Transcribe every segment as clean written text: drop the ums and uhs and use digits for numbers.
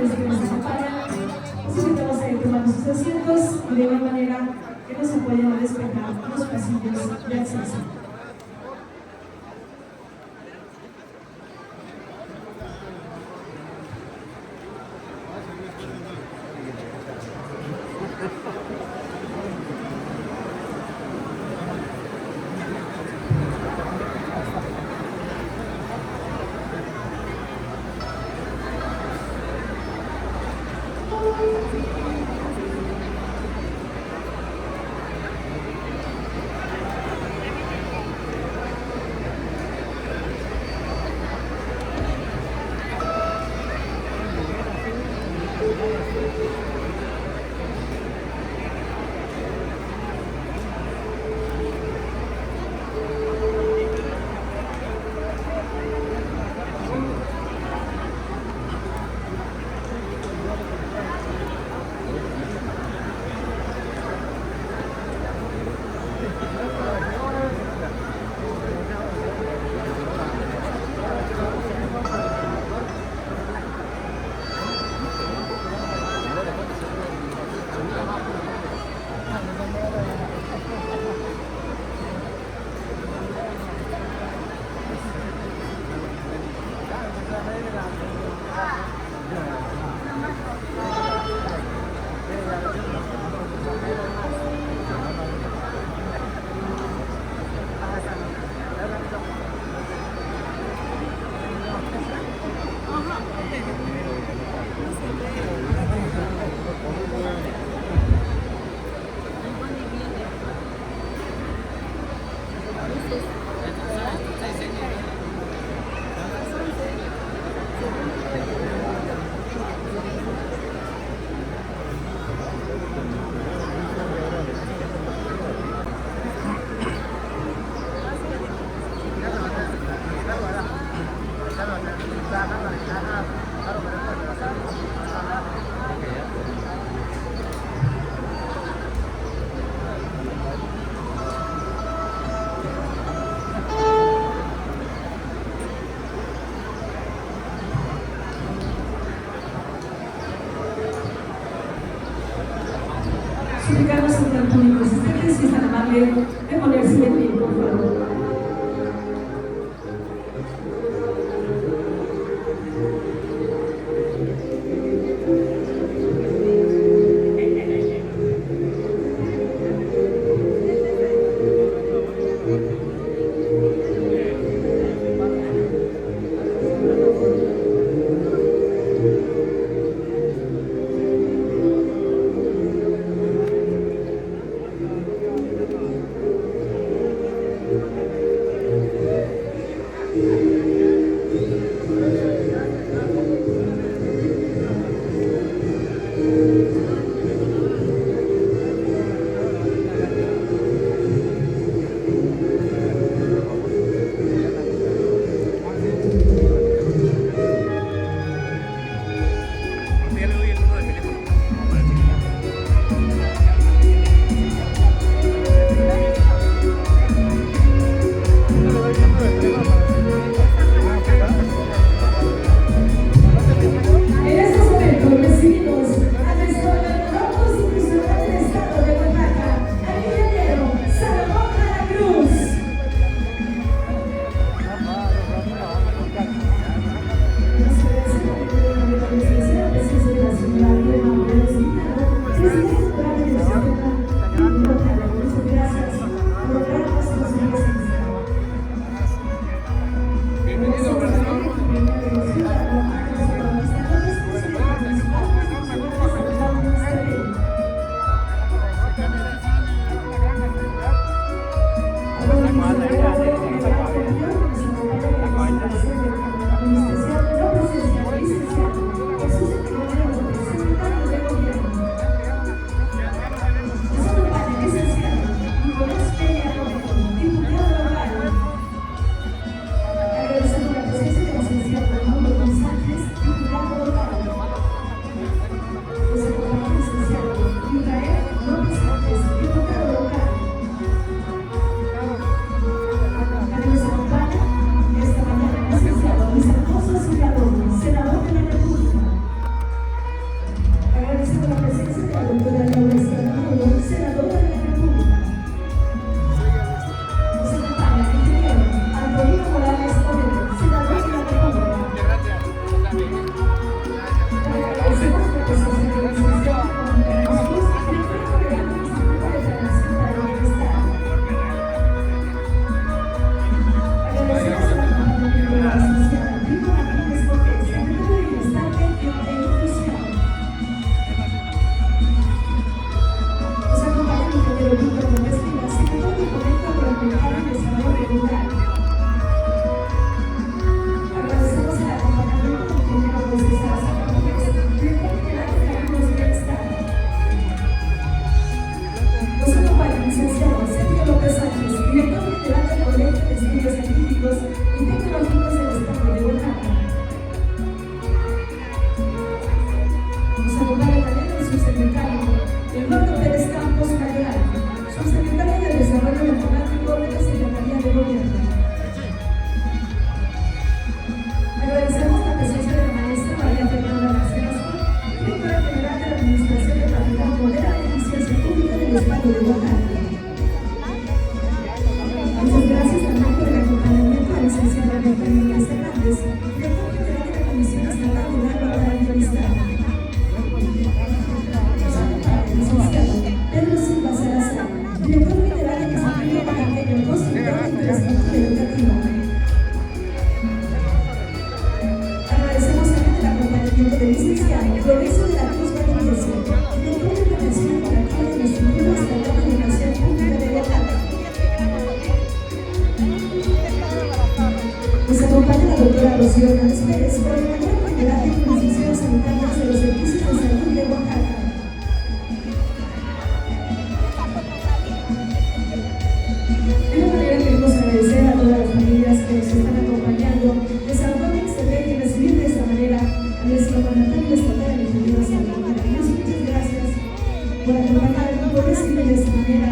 ustedes que nos acompañan. Los invitamos a tomar sus asientos y de igual manera que nos apoyen a despejar los pasillos de acceso. Suplicamos ante el público asistente si es tan amable de ponerse de pie, por favor. progreso de la Cruz Valdivieso, el Centro Internacional para Acción en Instituto Estatal de Educación Pública de Oaxaca. Nos acompaña la doctora Rocío Hernández Pérez, coordinadora general de Instituciones Sanitarias de los Servicios de Salud de Oaxaca. De esta manera queremos agradecer a todas las familias que nos están acompañando de San Juan Mixtepec y recibir de esta manera a nuestro mandatario estatal, el ingeniero Salvador Cruz. Muchas gracias por acompañarnos, por recibir de esta manera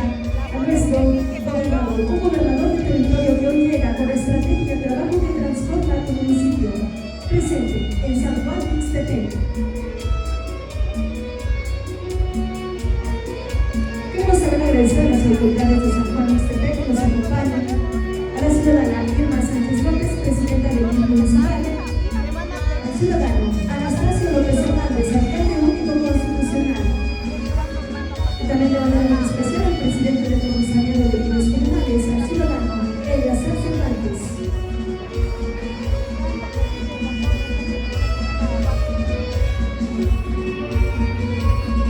a nuestro gobernador, un gobernador de territorio que hoy llega con la estrategia de trabajo que transforma tu municipio. Presente en San Juan Mixtepec. Queremos también agradecer a las autoridades de San Juan Mixtepec que nos acompañan, a la ciudadana Irma Sánchez López, presidenta del equipo municipal, al ciudadano Anastasio López Hernández, alcalde único constitucional, y también de manera muy especial al presidente del comisariado de bienes comunales, al ciudadano Eleazar Cervantes.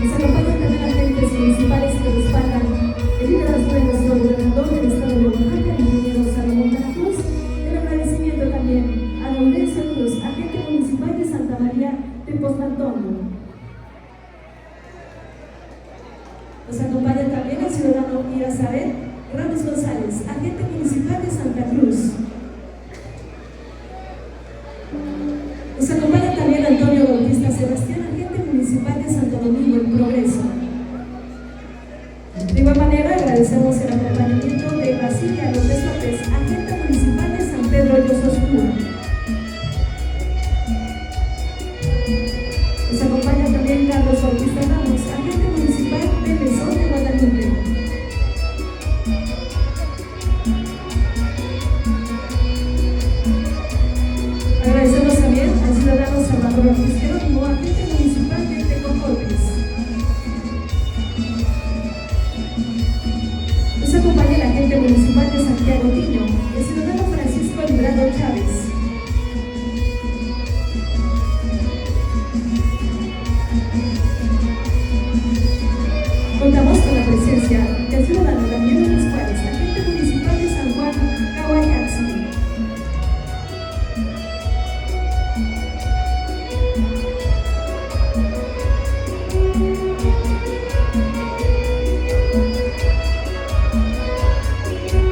Nos acompañan también agentes municipales que respaldan el liderazgo de nuestro gobernador del estado de Oaxaca, el ingeniero Salomón Cruz. El agradecimiento también a Laurencio Cruz, agente municipal de Santa María de Postantonio. Nos acompaña también el ciudadano Irazaret Ramos González, agente municipal de Santa Cruz. Nos acompaña también Antonio Bautista Sebastián, agente municipal de Santo Domingo, en Progreso. De igual manera, agradecemos el acompañamiento de Basilia López López, agente municipal de San Pedro Ríos Oscuro. Nos acompaña también Carlos Bautista Ramos, agente municipal de Mesón de Guadalupe. Agradecemos también al ciudadano Salvador Ortiz Jerónimo, agente municipal de Tecocortes. Nos acompaña el agente municipal de Santiago Tiño, el ciudadano Francisco Librado Chávez. Contamos con la presencia del ciudadano Daniel Luis Juárez, agente municipal de San Juan Cahuayaxi.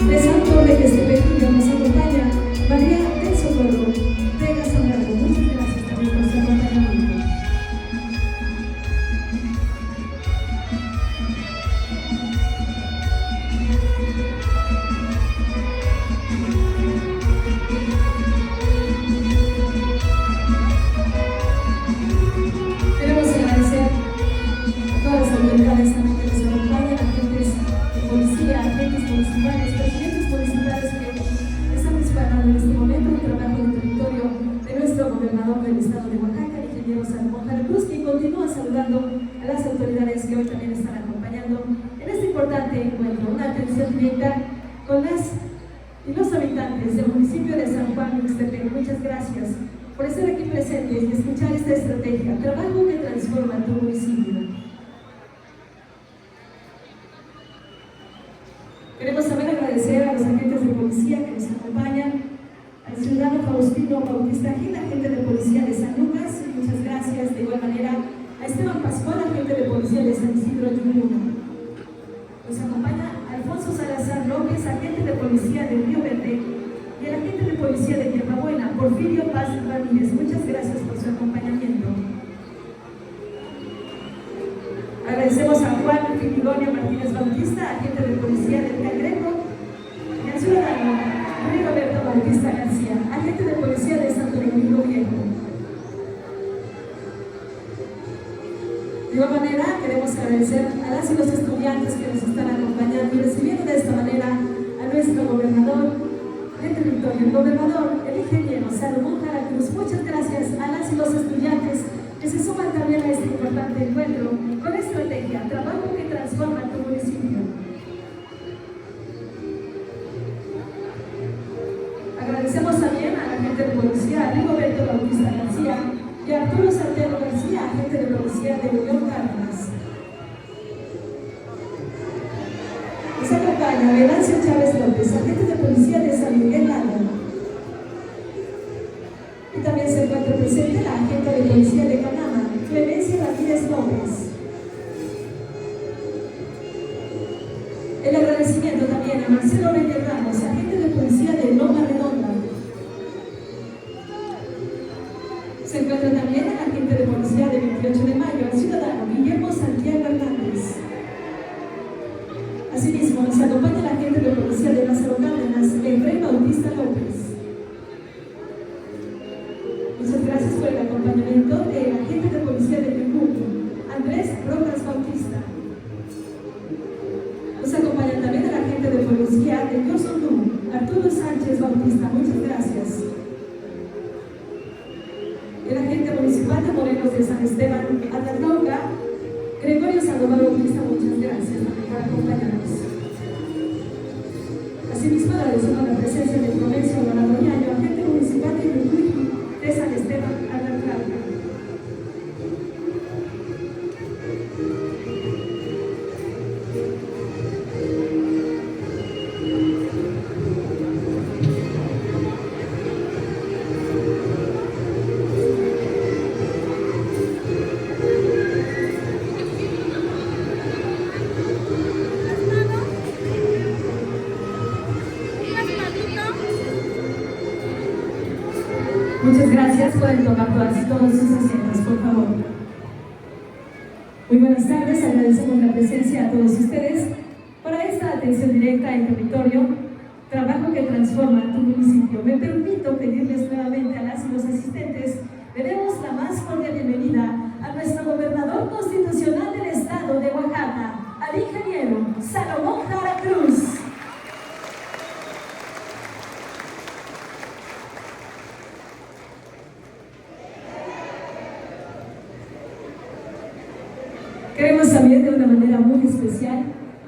De Santo Reyes de Petrillo nos acompaña María del Socorro Vega Zambrano. Muchas gracias también por su acompañamiento. Queremos agradecer a todas las autoridades también que nos acompañan, agentes de policía, agentes municipales, presidentes municipales que están disparando en este momento el trabajo de territorio de nuestro gobernador del estado de Oaxaca, el ingeniero Salomón Cruz, quien continúa saludando a las autoridades que hoy también están acompañando en este importante encuentro, una atención directa con las y los habitantes del municipio de San Juan Mixtepec. Muchas gracias por estar aquí presentes y escuchar esta estrategia, trabajo que transforma tu municipio. Queremos también agradecer a los agentes de policía que nos acompañan, al ciudadano Faustino Bautista Gil, agente de policía de San Lucas, muchas gracias. De igual manera a Esteban Pascual, agente de policía de San Isidro Yuyuna. Nos acompaña Alfonso Salazar López, agente de policía de Río Verde, y el agente de policía de Tierrabuena, Porfirio Paz Ramírez. Muchas gracias por su acompañamiento. Agradecemos a Juan Filigonio Martínez Bautista, agente de policía del Cangrejo, y al ciudadano Rigoberto Bautista García, agente de policía de Santo Domingo Viejo. De igual manera, queremos agradecer a las y los estudiantes que nos están acompañando y recibiendo de esta manera a nuestro gobernador de territorio, el gobernador, el ingeniero Salomón Cruz. Muchas gracias a las y los estudiantes que se suman también a este importante encuentro con estrategia, trabajo que transforma tu municipio. Agradecemos también a la gente de policía, a Rigoberto Bautista García, y Arturo Santiago García, agente de policía de Unión Cárdenas. Nos acompaña Venancio Chávez López, agente de policía de San Miguel Landa. Y también se encuentra presente la agente de policía de Canama, Clemencia Ramírez López. El agradecimiento también a Marcelo Reyes Ramos, agente de policía de Loma Redonda. Se encuentra también el agente de policía de 28 de mayo, el ciudadano Guillermo Santiago Hernández. Asimismo, nos acompaña el agente de policía de Lázaro Cárdenas, Efraín Bautista López. Muchas gracias por el acompañamiento del agente de policía de Yumbuco, Andrés Rojas Bautista. Nos acompaña también el agente de policía de Yosondú, Arturo Sánchez Bautista. Muchas gracias. El agente municipal de Morelos de San Esteban, Atalauca, Gregorio Sandoval Bautista. Muchas gracias también por acompañarnos. Asimismo, agradecemos la presencia del Provencio Doñaño, agente municipal de Yumbuco de San Esteban, Atalauca. Muchas gracias. Pueden tomar todos sus asientos, por favor. Muy buenas tardes. Agradecemos la presencia a todos ustedes para esta atención directa en territorio, trabajo que transforma tu municipio. Me permito pedirles nuevamente a las y los asistentes, le demos la más cordial bienvenida a nuestro gobernador constitucional del estado de Oaxaca, al ingeniero Salomón Jara Cruz. Queremos también de una manera muy especial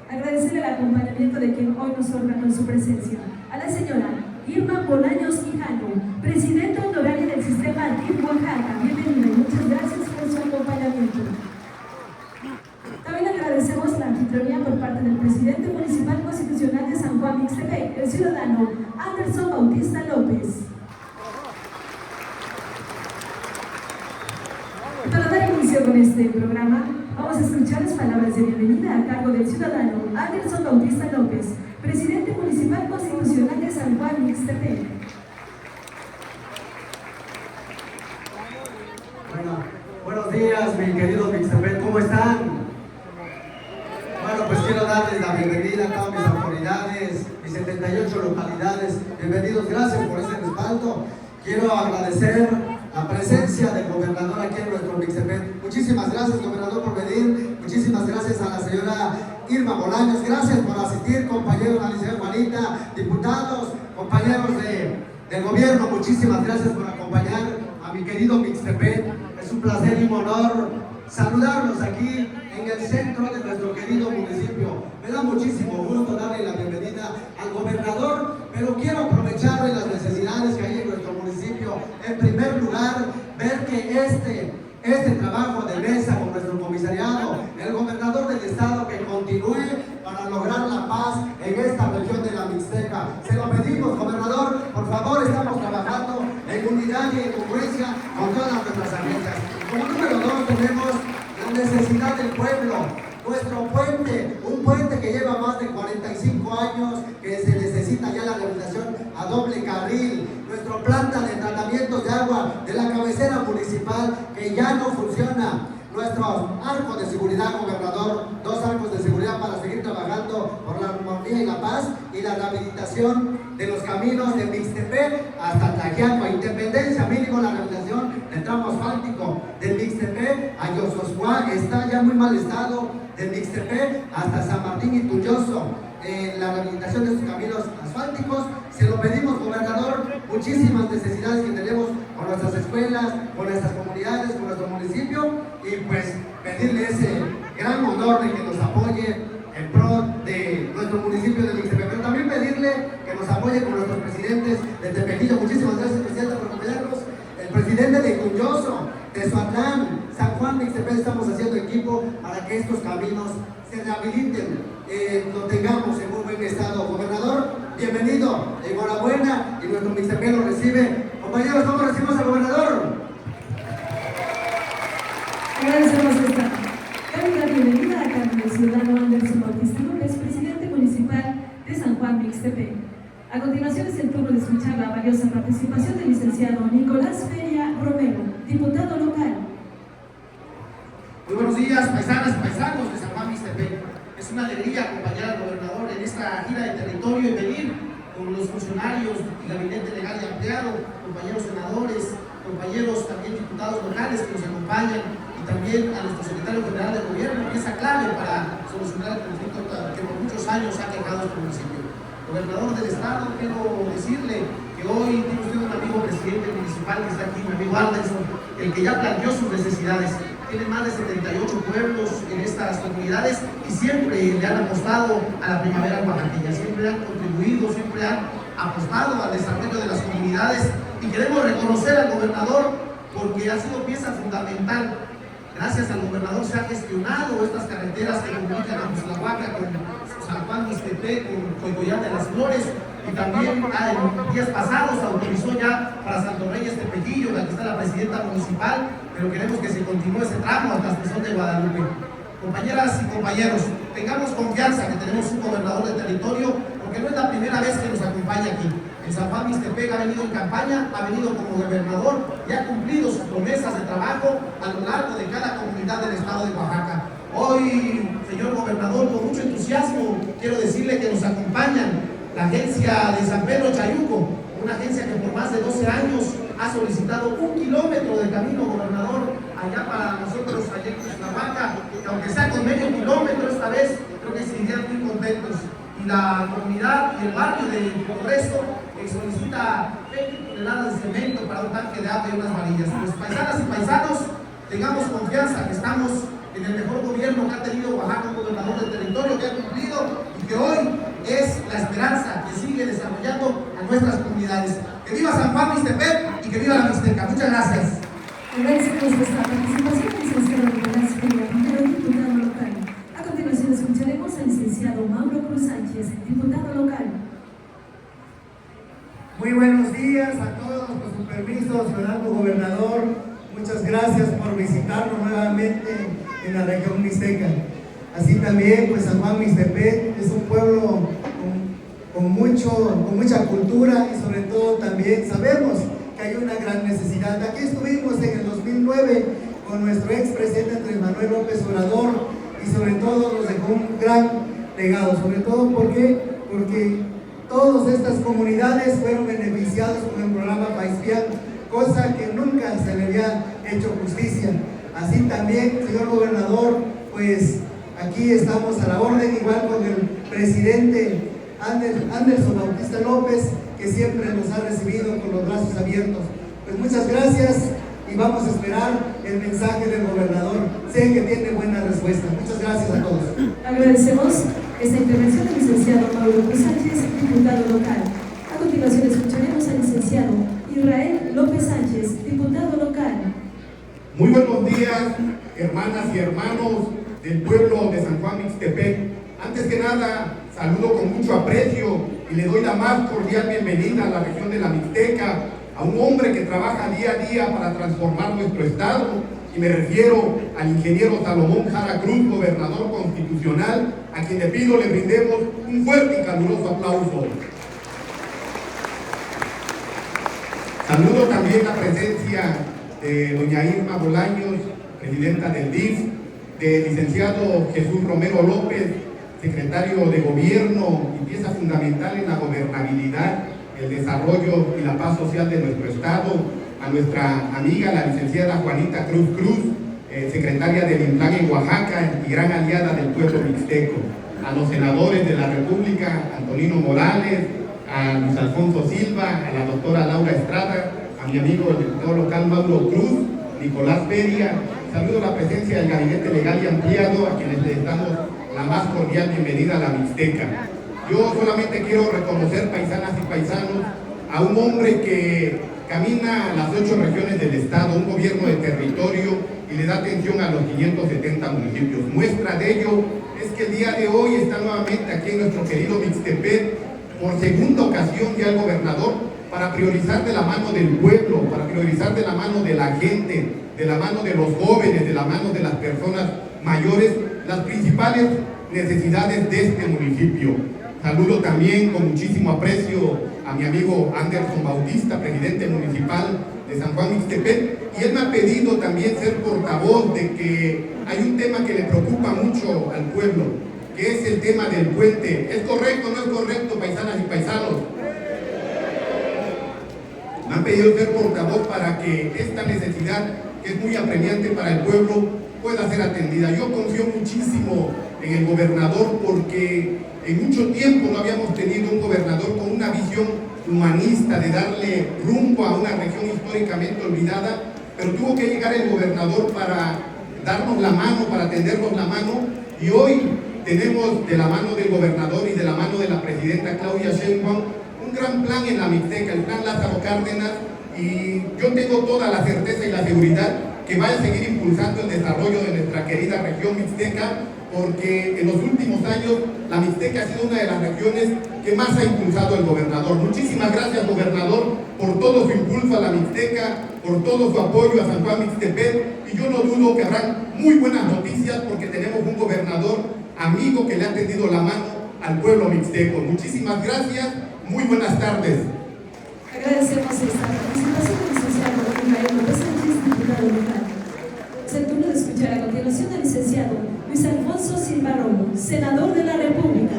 agradecer el acompañamiento de quien hoy nos honra con su presencia, a la señora Irma Bolaños Quijano, presidenta honoraria del sistema DIF Oaxaca. Bienvenida y muchas gracias por su acompañamiento. También agradecemos la anfitrionía por parte del presidente municipal constitucional de San Juan Mixtepec, el ciudadano Anderson Bautista López. Para dar inicio con este programa, vamos a escuchar las palabras de bienvenida a cargo del ciudadano Anderson Bautista López, presidente municipal constitucional de San Juan Mixtepec. Bueno, buenos días, mi querido Mixtepec, ¿cómo están? Bueno, pues quiero darles la bienvenida a todas mis autoridades, mis 78 localidades. Bienvenidos, gracias por ese respaldo. Quiero agradecer la presencia del gobernador aquí en nuestro Mixtepec. Muchísimas gracias, gobernador, por venir. Muchísimas gracias a la señora Irma Bolaños. Gracias por asistir, compañeros, a la licenciada Juanita, diputados, compañeros del gobierno. Muchísimas gracias por acompañar a mi querido Mixtepec. Es un placer y un honor saludarlos aquí en el centro de nuestro querido municipio. Me da muchísimo gusto darle la bienvenida al gobernador, pero quiero aprovechar de las necesidades que hay en nuestro municipio. En primer lugar, ver que este trabajo de mesa con nuestro comisariado, el gobernador del estado, que continúe para lograr la paz en esta región de la Mixteca. Se lo pedimos, gobernador, por favor. Estamos trabajando en unidad y en congruencia con todas nuestras agencias. Como número 2 tenemos la necesidad del pueblo. Nuestro puente, un puente que lleva más de 45 años, que se necesita ya la rehabilitación a doble carril. Nuestra planta de tratamiento de agua de la cabecera municipal, que ya no funciona. Nuestros arcos de seguridad, gobernador, 2 arcos de seguridad para seguir trabajando por la armonía y la paz, y la rehabilitación de los caminos de Mixtepec hasta Tlaxiaco, Independencia, mínimo la rehabilitación del tramo asfáltico de Mixtepec a Yososcuá, está ya muy mal estado, de Mixtepec hasta San Martín y Tulloso. La rehabilitación de sus caminos asfálticos, se lo pedimos, gobernador. Muchísimas necesidades que tenemos con nuestras escuelas, con nuestras comunidades, con nuestro municipio, y pues pedirle ese gran honor de que nos apoye en pro de nuestro municipio de Mixtepec, pero también pedirle que nos apoye con nuestros presidentes de Tepequillo. Muchísimas gracias, presidenta, por acompañarnos. El presidente de Tulloso, Tezoatlán, San Juan Mixtepec, estamos haciendo equipo para que estos caminos se rehabiliten, lo tengamos en un buen estado. Gobernador, bienvenido, enhorabuena, y nuestro Mixtepec lo recibe. Compañeros, ¿cómo recibimos al gobernador? Agradecemos esta cálida bienvenida a cargo del ciudadano Anderson Bautista López, presidente municipal de San Juan Mixtepec. A continuación es el turno de escuchar la valiosa participación del licenciado Nicolás Feria Romero, diputado local. Muy buenos días, paisanas y paisanos de San Juan Mixtepec. Es una alegría acompañar al gobernador en esta gira de territorio y venir con los funcionarios y gabinete legal y ampliado, compañeros senadores, compañeros también diputados locales que nos acompañan, y también a nuestro secretario general de gobierno, pieza clave para solucionar el conflicto que por muchos años ha quejado este municipio. Gobernador del estado, quiero decirle que hoy tiene usted un amigo presidente municipal que está aquí, mi amigo Anderson, el que ya planteó sus necesidades. Tiene más de 78 pueblos en estas comunidades y siempre le han apostado a la primavera oaxaqueña, siempre han contribuido, siempre han apostado al desarrollo de las comunidades, y queremos reconocer al gobernador porque ha sido pieza fundamental. Gracias al gobernador se han gestionado estas carreteras que comunican a Cuxtlahuaca con San Juan Mixtepec, con Coycollán de las Flores, y también en días pasados autorizó ya para Santo Reyes Tepequillo, aquí está la presidenta municipal, pero queremos que se continúe ese tramo hasta Estación de Guadalupe. Compañeras y compañeros, tengamos confianza que tenemos un gobernador de territorio, porque no es la primera vez que nos acompaña aquí. En San Juan Mixtepec ha venido en campaña, ha venido como gobernador y ha cumplido sus promesas de trabajo a lo largo de cada comunidad del estado de Oaxaca. Hoy, señor gobernador, con mucho entusiasmo quiero decirle que nos acompañan la agencia de San Pedro Chayuco, una agencia que por más de 12 años ha solicitado 1 kilómetro de camino, gobernador, allá para nosotros, allá en Cuxtlahuaca, que aunque sea con medio kilómetro esta vez, creo que se irían muy contentos. Y la comunidad y el barrio de Progreso solicita 20 toneladas de cemento para un tanque de agua y unas varillas. Pues paisanas y paisanos, tengamos confianza que estamos en el mejor gobierno que ha tenido Oaxaca, un gobernador del territorio que ha cumplido y que hoy es la esperanza que sigue desarrollando a nuestras comunidades. ¡Que viva San Juan Mixtepec y que viva la Mixteca! Muchas gracias. Agradecemos nuestra participación al licenciado Nicolás Feria Romero, diputado local. A continuación escucharemos al licenciado Mauro Cruz Sánchez, diputado local. Muy buenos días a todos, con su permiso, ciudadano gobernador. Muchas gracias por visitarnos nuevamente en la región mixteca. Así también, pues San Juan Mixtepec es un pueblo con mucha cultura, y sobre todo también sabemos que hay una gran necesidad. Aquí estuvimos en el 2009 con nuestro expresidente Andrés Manuel López Obrador, y sobre todo nos dejó un gran legado, sobre todo porque todas estas comunidades fueron beneficiadas con el programa País Vial, cosa que nunca se le había hecho justicia. Así también, señor gobernador, pues aquí estamos a la orden, igual con el presidente Anderson Bautista López, que siempre nos ha recibido con los brazos abiertos. Pues muchas gracias y vamos a esperar el mensaje del gobernador. Sé que tiene buena respuesta. Muchas gracias a todos. Agradecemos esta intervención del licenciado Mauro Cruz Sánchez, diputado local. A continuación escucharemos al licenciado Israel López Sánchez, diputado local. Muy buenos días, hermanas y hermanos del pueblo de San Juan Mixtepec. Antes que nada, saludo con mucho aprecio y le doy la más cordial bienvenida a la región de la Mixteca, a un hombre que trabaja día a día para transformar nuestro estado, y me refiero al ingeniero Salomón Jara Cruz, gobernador constitucional, a quien le pido le brindemos un fuerte y caluroso aplauso. Saludo también la presencia de doña Irma Bolaños, presidenta del DIF, del licenciado Jesús Romero López, secretario de Gobierno y pieza fundamental en la gobernabilidad, el desarrollo y la paz social de nuestro estado, a nuestra amiga la licenciada Juanita Cruz Cruz, secretaria del INPLAN en Oaxaca y gran aliada del pueblo mixteco, a los senadores de la República, Antonino Morales, a Luis Alfonso Silva, a la doctora Laura Estrada, a mi amigo el diputado local Mauro Cruz, Nicolás Feria. Saludo la presencia del gabinete legal y ampliado, a quienes les damos la más cordial bienvenida a la Mixteca. Yo solamente quiero reconocer, paisanas y paisanos, a un hombre que camina las 8 regiones del estado, un gobierno de territorio territorio y le da atención a los 570 municipios. Muestra de ello es que el día de hoy está nuevamente aquí en nuestro querido Mixtepec, por segunda ocasión ya el gobernador, para priorizar de la mano del pueblo, para priorizar de la mano de la gente, de la mano de los jóvenes, de la mano de las personas mayores, las principales necesidades de este municipio. Saludo también con muchísimo aprecio a mi amigo Anderson Bautista, presidente municipal de San Juan Mixtepec, y él me ha pedido también ser portavoz de que hay un tema que le preocupa mucho al pueblo, que es el tema del puente. ¿Es correcto o no es correcto, paisanas y paisanos? Me han pedido ser portavoz para que esta necesidad, que es muy apremiante para el pueblo, pueda ser atendida. Yo confío muchísimo en el gobernador porque en mucho tiempo no habíamos tenido un gobernador con una visión humanista de darle rumbo a una región históricamente olvidada, pero tuvo que llegar el gobernador para darnos la mano, para tendernos la mano, y hoy tenemos de la mano del gobernador y de la mano de la presidenta Claudia Sheinbaum un gran plan en la Mixteca, el plan Lázaro Cárdenas, y yo tengo toda la certeza y la seguridad que va a seguir impulsando el desarrollo de nuestra querida región Mixteca, porque en los últimos años la Mixteca ha sido una de las regiones que más ha impulsado el gobernador. Muchísimas gracias, gobernador, por todo su impulso a la Mixteca, por todo su apoyo a San Juan Mixtepec, y yo no dudo que habrán muy buenas noticias porque tenemos un gobernador amigo que le ha tendido la mano al pueblo mixteco. Muchísimas gracias, muy buenas tardes. Agradecemos esta participación del licenciado Rafael López Sánchez, diputado local. Es el turno de escuchar a continuación al licenciado Luis Alfonso Silva Romo, senador de la República.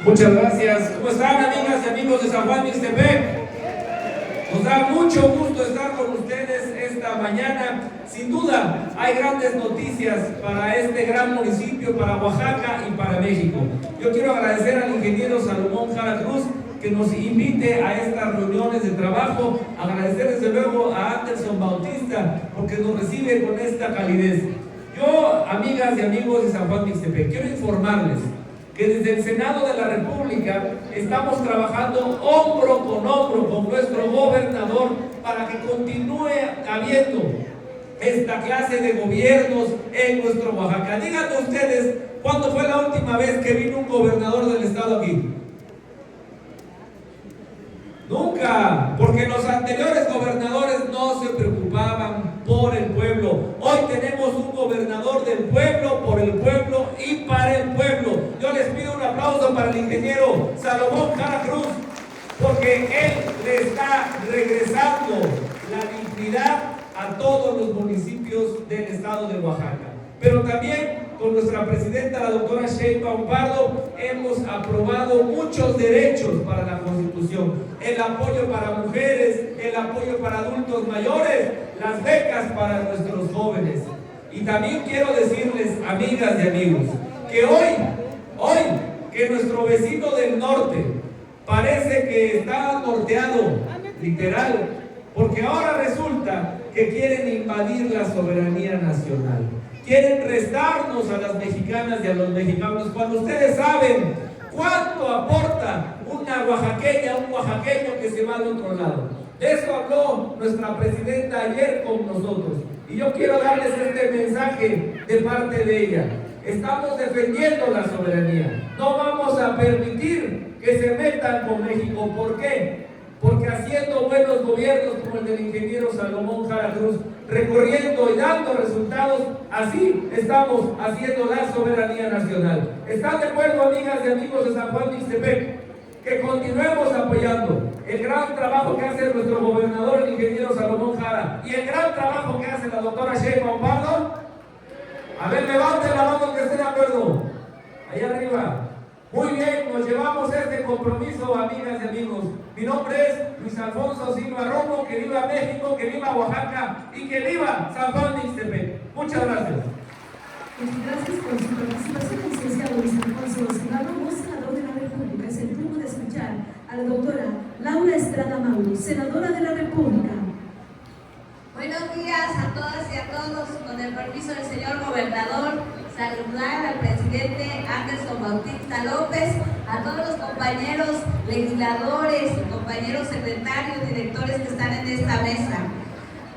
Muchas gracias. ¿Cómo están, amigas y amigos de San Juan Mixtepec? Nos da mucho gusto estar con ustedes esta mañana. Sin duda, hay grandes noticias para este gran municipio, para Oaxaca y para México. Yo quiero agradecer al ingeniero Salomón Jara Cruz que nos invite a estas reuniones de trabajo. Agradecer desde luego a Anderson Bautista porque nos recibe con esta calidez. Yo, amigas y amigos de San Juan Mixtepec, quiero informarles que desde el Senado de la República estamos trabajando hombro con nuestro gobernador para que continúe habiendo esta clase de gobiernos en nuestro Oaxaca. Díganme ustedes, ¿cuándo fue la última vez que vino un gobernador del estado aquí? Nunca, porque los anteriores gobernadores no se preocupaban por el pueblo. Hoy tenemos un gobernador del pueblo, por el pueblo y para el pueblo. Yo les pido un aplauso para el ingeniero Salomón Jara Cruz, porque él le está regresando la dignidad a todos los municipios del estado de Oaxaca. Pero también con nuestra presidenta, la doctora Sheinbaum Pardo, hemos aprobado muchos derechos para la Constitución. El apoyo para mujeres, el apoyo para adultos mayores, las becas para nuestros jóvenes. Y también quiero decirles, amigas y amigos, que hoy, que nuestro vecino del norte parece que está norteado, literal, porque ahora resulta que quieren invadir la soberanía nacional. Quieren restarnos a las mexicanas y a los mexicanos, cuando ustedes saben cuánto aporta una oaxaqueña, un oaxaqueño que se va al otro lado. De eso habló nuestra presidenta ayer con nosotros. Y yo quiero darles este mensaje de parte de ella. Estamos defendiendo la soberanía. No vamos a permitir que se metan con México. ¿Por qué? Porque haciendo buenos gobiernos como el del ingeniero Salomón Jara Cruz, recorriendo y dando resultados, así estamos haciendo la soberanía nacional. ¿Están de acuerdo, amigas y amigos de San Juan Mixtepec? Que continuemos apoyando el gran trabajo que hace nuestro gobernador, el ingeniero Salomón Jara, y el gran trabajo que hace la doctora Sheinbaum Pardo. A ver, levanten la mano que esté de acuerdo. Allá arriba. Muy bien, nos llevamos este compromiso, amigas y amigos. Mi nombre es Luis Alfonso Silva Romo. Que viva México, que viva Oaxaca y que viva San Juan Mixtepec. Muchas gracias. Gracias por su participación, licenciado Luis Alfonso Silva Romo, senador de la República. Es el turno de escuchar a la doctora Laura Estrada Mauro, senadora de la República. Buenos días a todas y a todos. Con el permiso del señor gobernador, saludar al presidente Anderson Bautista López, a todos los compañeros legisladores, compañeros secretarios, directores que están en esta mesa.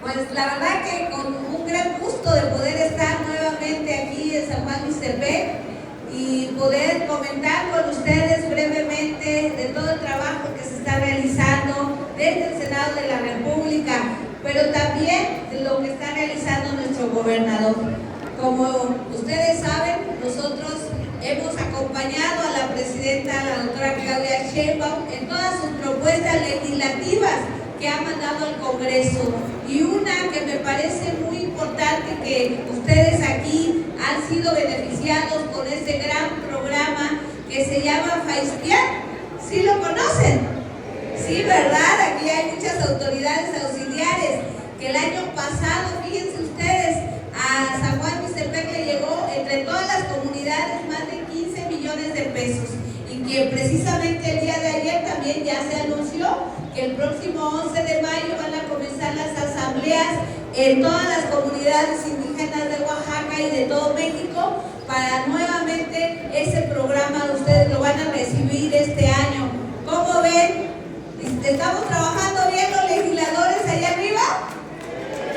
Pues la verdad que con un gran gusto de poder estar nuevamente aquí en San Juan Ixtepec y poder comentar con ustedes brevemente de todo el trabajo que se está realizando desde el Senado de la República, pero también de lo que está realizando nuestro gobernador. Como ustedes saben, nosotros hemos acompañado a la presidenta, la doctora Claudia Sheinbaum, en todas sus propuestas legislativas que ha mandado al Congreso. Y una que me parece muy importante, que ustedes aquí han sido beneficiados con este gran programa que se llama Faispiar. ¿Sí lo conocen? Sí, ¿verdad? Aquí hay muchas autoridades auxiliares que el año pasado, fíjense ustedes, a San Juan Ixtepec le llegó entre todas las comunidades más de 15 millones de pesos, y que precisamente el día de ayer también ya se anunció que el próximo 11 de mayo van a comenzar las asambleas en todas las comunidades indígenas de Oaxaca y de todo México, para nuevamente ese programa ustedes lo van a recibir este año. ¿Cómo ven? ¿Estamos trabajando bien los legisladores allá arriba?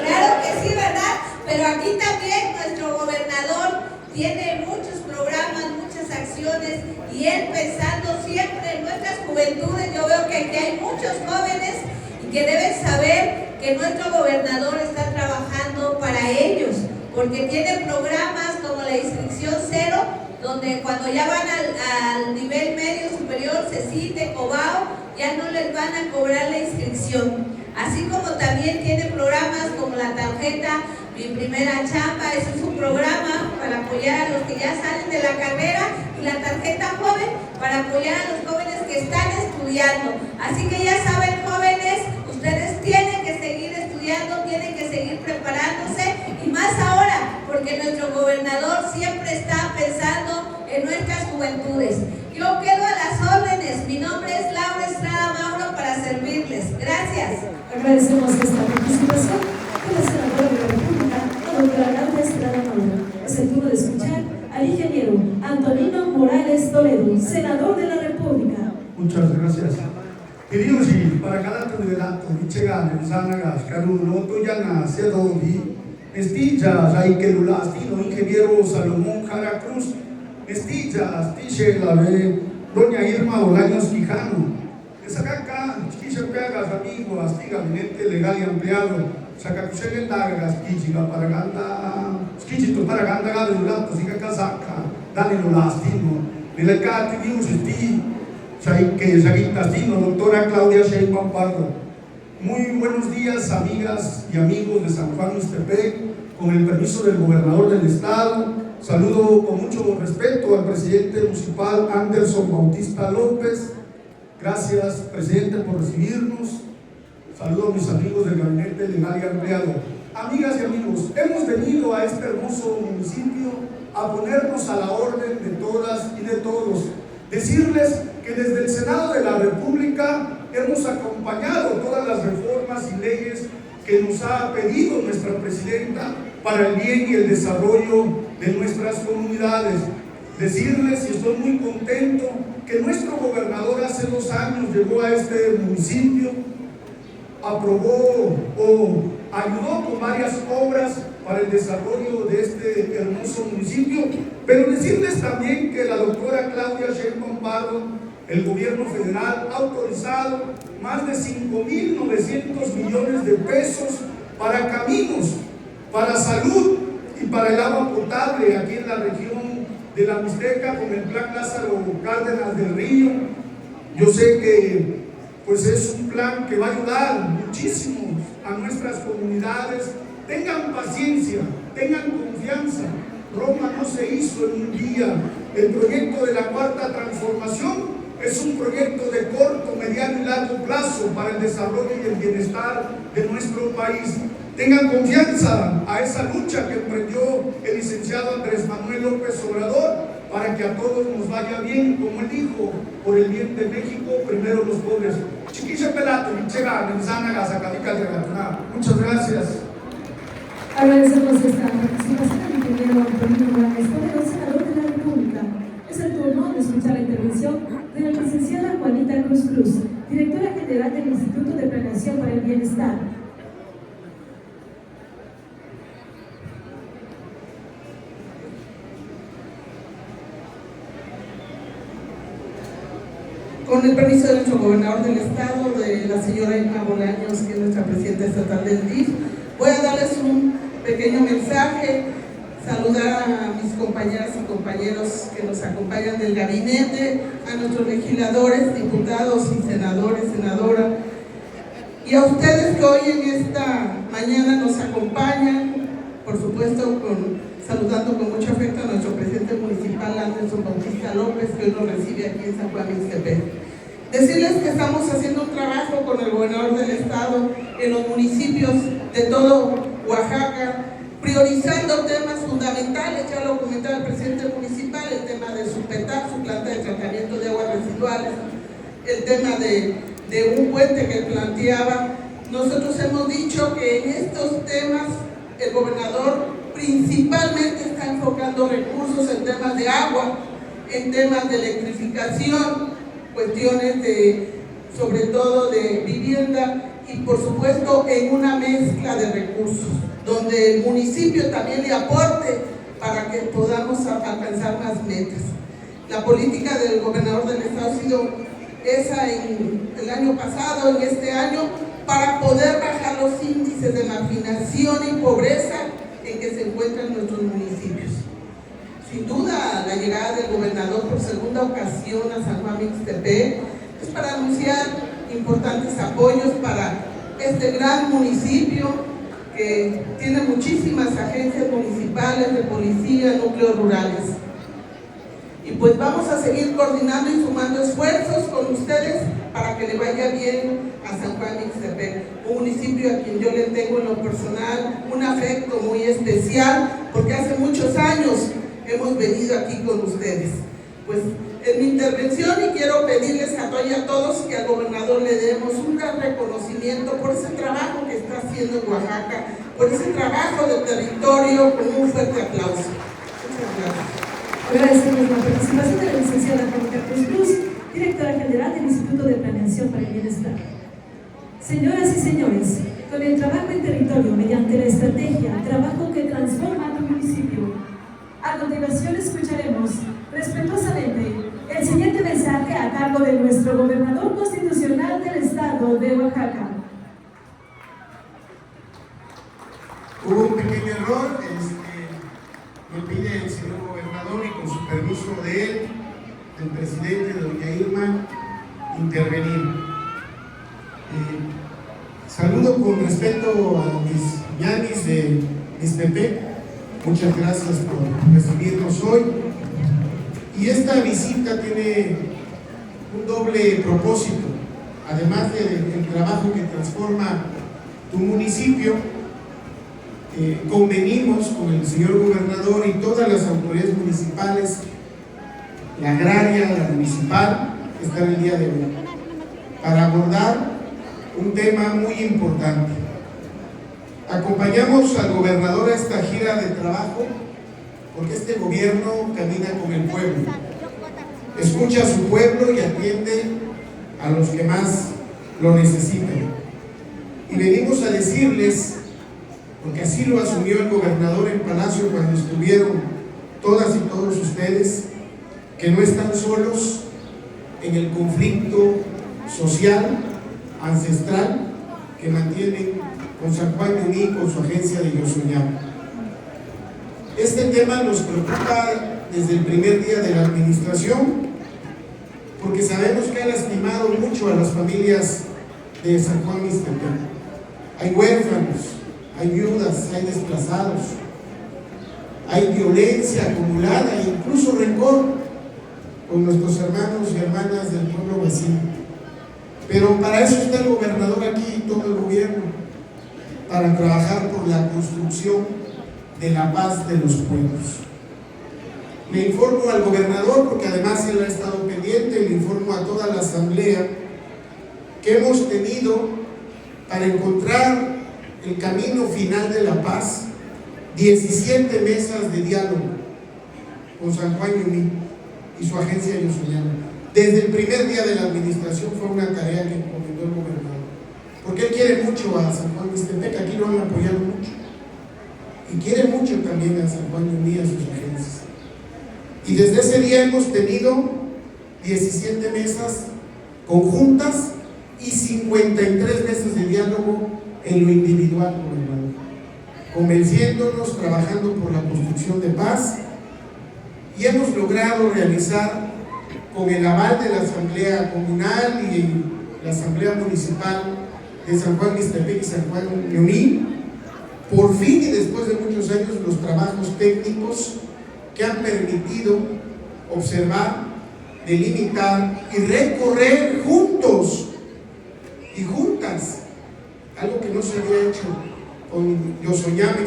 Claro que sí, ¿verdad? Pero aquí también nuestro gobernador tiene muchos programas, muchas acciones, y él pensando siempre en nuestras juventudes. Yo veo que aquí hay muchos jóvenes y que deben saber que nuestro gobernador está trabajando para ellos, porque tiene programas como la inscripción cero, donde cuando ya van al nivel medio superior, CECITE, COBAO, ya no les van a cobrar la inscripción. Así como también tiene programas como la tarjeta Mi Primera Chamba, eso es un programa para apoyar a los que ya salen de la carrera, y la tarjeta joven para apoyar a los jóvenes que están estudiando. Así que ya saben, jóvenes, ustedes tienen que seguir estudiando, tienen que seguir preparándose, y más ahora, porque nuestro gobernador siempre está pensando en nuestras juventudes. Yo quedo a las órdenes. Mi nombre es Laura Estrada Mauro, para servirles. Gracias. Agradecemos esta participación de la senadora de la República, la doctora Laura Estrada Mauro. Es el turno de escuchar al ingeniero Antonino Morales Toledo, senador de la República. Muchas gracias. Queridos, y para cada candidato, Michega, Nenzanagas, Caruno, Toyana, Sedovi, Estillas, Aikelulastino, ingeniero Salomón Jara Cruz, Estillas, Tiche, la ve, doña Irma Bolaños Quijano, Sacaca, Chichapeagas, amigo, Asti, gabinete legal y ampliado, Sacacuchel Dagas, Kichiga, Paraganda, Skichito, Paraganda, Gadulato, Sicaca, Saca, Danilo Lastino, Nilecati, Dios, Esti, Saguitastino, doctora Claudia Sheinbaum Pardo. Muy buenos días, amigas y amigos de San Juan Ixtepec. Con el permiso del gobernador del estado, saludo con mucho respeto al presidente municipal Anderson Bautista López. Gracias, presidente, por recibirnos. Saludo a mis amigos del gabinete legal y ampliado. Amigas y amigos, hemos venido a este hermoso municipio a ponernos a la orden de todas y de todos. Decirles que desde el Senado de la República hemos acompañado todas las reformas y leyes que nos ha pedido nuestra presidenta para el bien y el desarrollo de nuestras comunidades. Decirles, y estoy muy contento, que nuestro gobernador hace 2 años llegó a este municipio, aprobó o ayudó con varias obras para el desarrollo de este hermoso municipio, pero decirles también que la doctora Claudia Sheinbaum Pardo, el gobierno federal, ha autorizado más de 5.900 millones de pesos para caminos, para salud y para el agua potable aquí en la región de la Mixteca, con el plan Lázaro Cárdenas del Río. Yo sé que pues es un plan que va a ayudar muchísimo a nuestras comunidades. Tengan paciencia, tengan confianza. Roma no se hizo en un día. El proyecto de la Cuarta Transformación es un proyecto de corto, mediano y largo plazo para el desarrollo y el bienestar de nuestro país. Tengan confianza a esa lucha que emprendió el licenciado Andrés Manuel López Obrador para que a todos nos vaya bien, como él dijo, por el bien de México, primero los pobres. Chiquilla Pelato, Michega, Nenzanaga, Zacatica de Gatuna. Muchas gracias. Agradecemos esta participación al ingeniero Antonino Morales Toledo, senador de la República. Es el turno de escuchar la intervención de la licenciada Juanita Cruz Cruz, directora general del Instituto de Planeación para el Bienestar. Con el permiso de nuestro gobernador del estado, de la señora Irma Bolaños, que es nuestra presidenta estatal del DIF, voy a darles un pequeño mensaje, saludar a mis compañeras y compañeros que nos acompañan del gabinete, a nuestros legisladores, diputados y senadores, senadoras, y a ustedes que hoy en esta mañana nos acompañan, por supuesto saludando con mucho afecto a nuestro presidente municipal, Anderson Bautista López, que hoy nos recibe aquí en San Juan Ixtepec. Decirles que estamos haciendo un trabajo con el gobernador del estado en los municipios de todo Oaxaca, priorizando temas fundamentales. Ya lo comentaba el presidente municipal, el tema de su PETAP, su planta de tratamiento de aguas residuales, el tema de un puente que planteaba. Nosotros hemos dicho que en estos temas el gobernador principalmente está enfocando recursos en temas de agua, en temas de electrificación, cuestiones sobre todo de vivienda y por supuesto en una mezcla de recursos, donde el municipio también le aporte para que podamos alcanzar más metas. La política del gobernador del estado ha sido esa en el año pasado, en este año, para poder bajar los índices de marginación y pobreza en que se encuentran nuestros municipios. Sin duda, la llegada del gobernador por segunda ocasión a San Juan Ixtepec es para anunciar importantes apoyos para este gran municipio que tiene muchísimas agencias municipales, de policía, núcleos rurales. Y pues vamos a seguir coordinando y sumando esfuerzos con ustedes para que le vaya bien a San Juan Ixtepec, un municipio a quien yo le tengo en lo personal un afecto muy especial, porque hace muchos años hemos venido aquí con ustedes. Pues en mi intervención, y quiero pedirles a todos que al gobernador le demos un gran reconocimiento por ese trabajo que está haciendo en Oaxaca, por ese trabajo de territorio, con un fuerte aplauso. Muchas gracias. Agradecemos la participación de la licenciada Mónica Cruz, directora general del Instituto de Planeación para el Bienestar. Señoras y señores, con el trabajo en territorio mediante la estrategia Trabajo que Transforma tu Municipio, a continuación escucharemos respetuosamente el siguiente mensaje a cargo de nuestro gobernador constitucional del estado de Oaxaca. Hubo un pequeño error, me pide el señor gobernador y con su permiso de él, del presidente, doña Irma, intervenir. Saludo con respeto a mis ñanis de Ixtepec, muchas gracias por recibirnos hoy. Y esta visita tiene un doble propósito, además del trabajo que transforma tu municipio. Convenimos con el señor gobernador y todas las autoridades municipales, la agraria, la municipal, que están el día de hoy, para abordar un tema muy importante. Acompañamos al gobernador a esta gira de trabajo porque este gobierno camina con el pueblo, escucha a su pueblo y atiende a los que más lo necesitan. Y venimos a decirles, porque así lo asumió el gobernador en Palacio cuando estuvieron todas y todos ustedes, que no están solos en el conflicto social, ancestral, que mantienen con San Juan de Uní, con su agencia de Yosuñam. Este tema nos preocupa desde el primer día de la administración, porque sabemos que ha lastimado mucho a las familias de San Juan Ixtepec. Hay huérfanos, hay viudas, hay desplazados, hay violencia acumulada e incluso rencor con nuestros hermanos y hermanas del pueblo vecino. Pero para eso está el gobernador aquí y todo el gobierno, para trabajar por la construcción de la paz de los pueblos. Le informo al gobernador, porque además él ha estado pendiente, le informo a toda la asamblea que hemos tenido para encontrar el camino final de la paz, 17 mesas de diálogo con San Juan de Uní y su agencia de Yosuñam. Desde el primer día de la administración fue una tarea que encomendó el gobernador, porque él quiere mucho a San Juan de Ixtepec, aquí lo han apoyado mucho, y quiere mucho también a San Juan de Uní y a sus agencias. Y desde ese día hemos tenido 17 mesas conjuntas y 53 mesas de diálogo en lo individual, gobernador, convenciéndonos, trabajando por la construcción de paz, y hemos logrado realizar, con el aval de la Asamblea Comunal y la Asamblea Municipal de San Juan Mixtepec y San Juan Ñuñí, por fin y después de muchos años, los trabajos técnicos que han permitido observar, delimitar y recorrer juntos y juntas, algo que no se había hecho con Yosoyama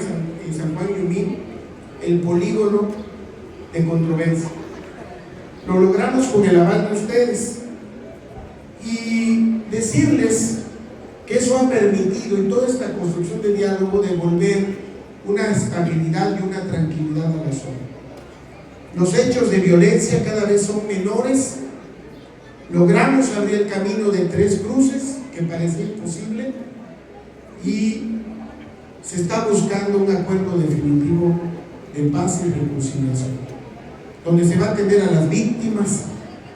y San Juan Ñuñí, el polígono de controversia. Lo logramos con el aval de ustedes, y decirles que eso ha permitido en toda esta construcción de diálogo devolver una estabilidad y una tranquilidad a la zona. Los hechos de violencia cada vez son menores. Logramos abrir el camino de 3 cruces, que parecía imposible, y se está buscando un acuerdo definitivo de paz y reconciliación, donde se va a atender a las víctimas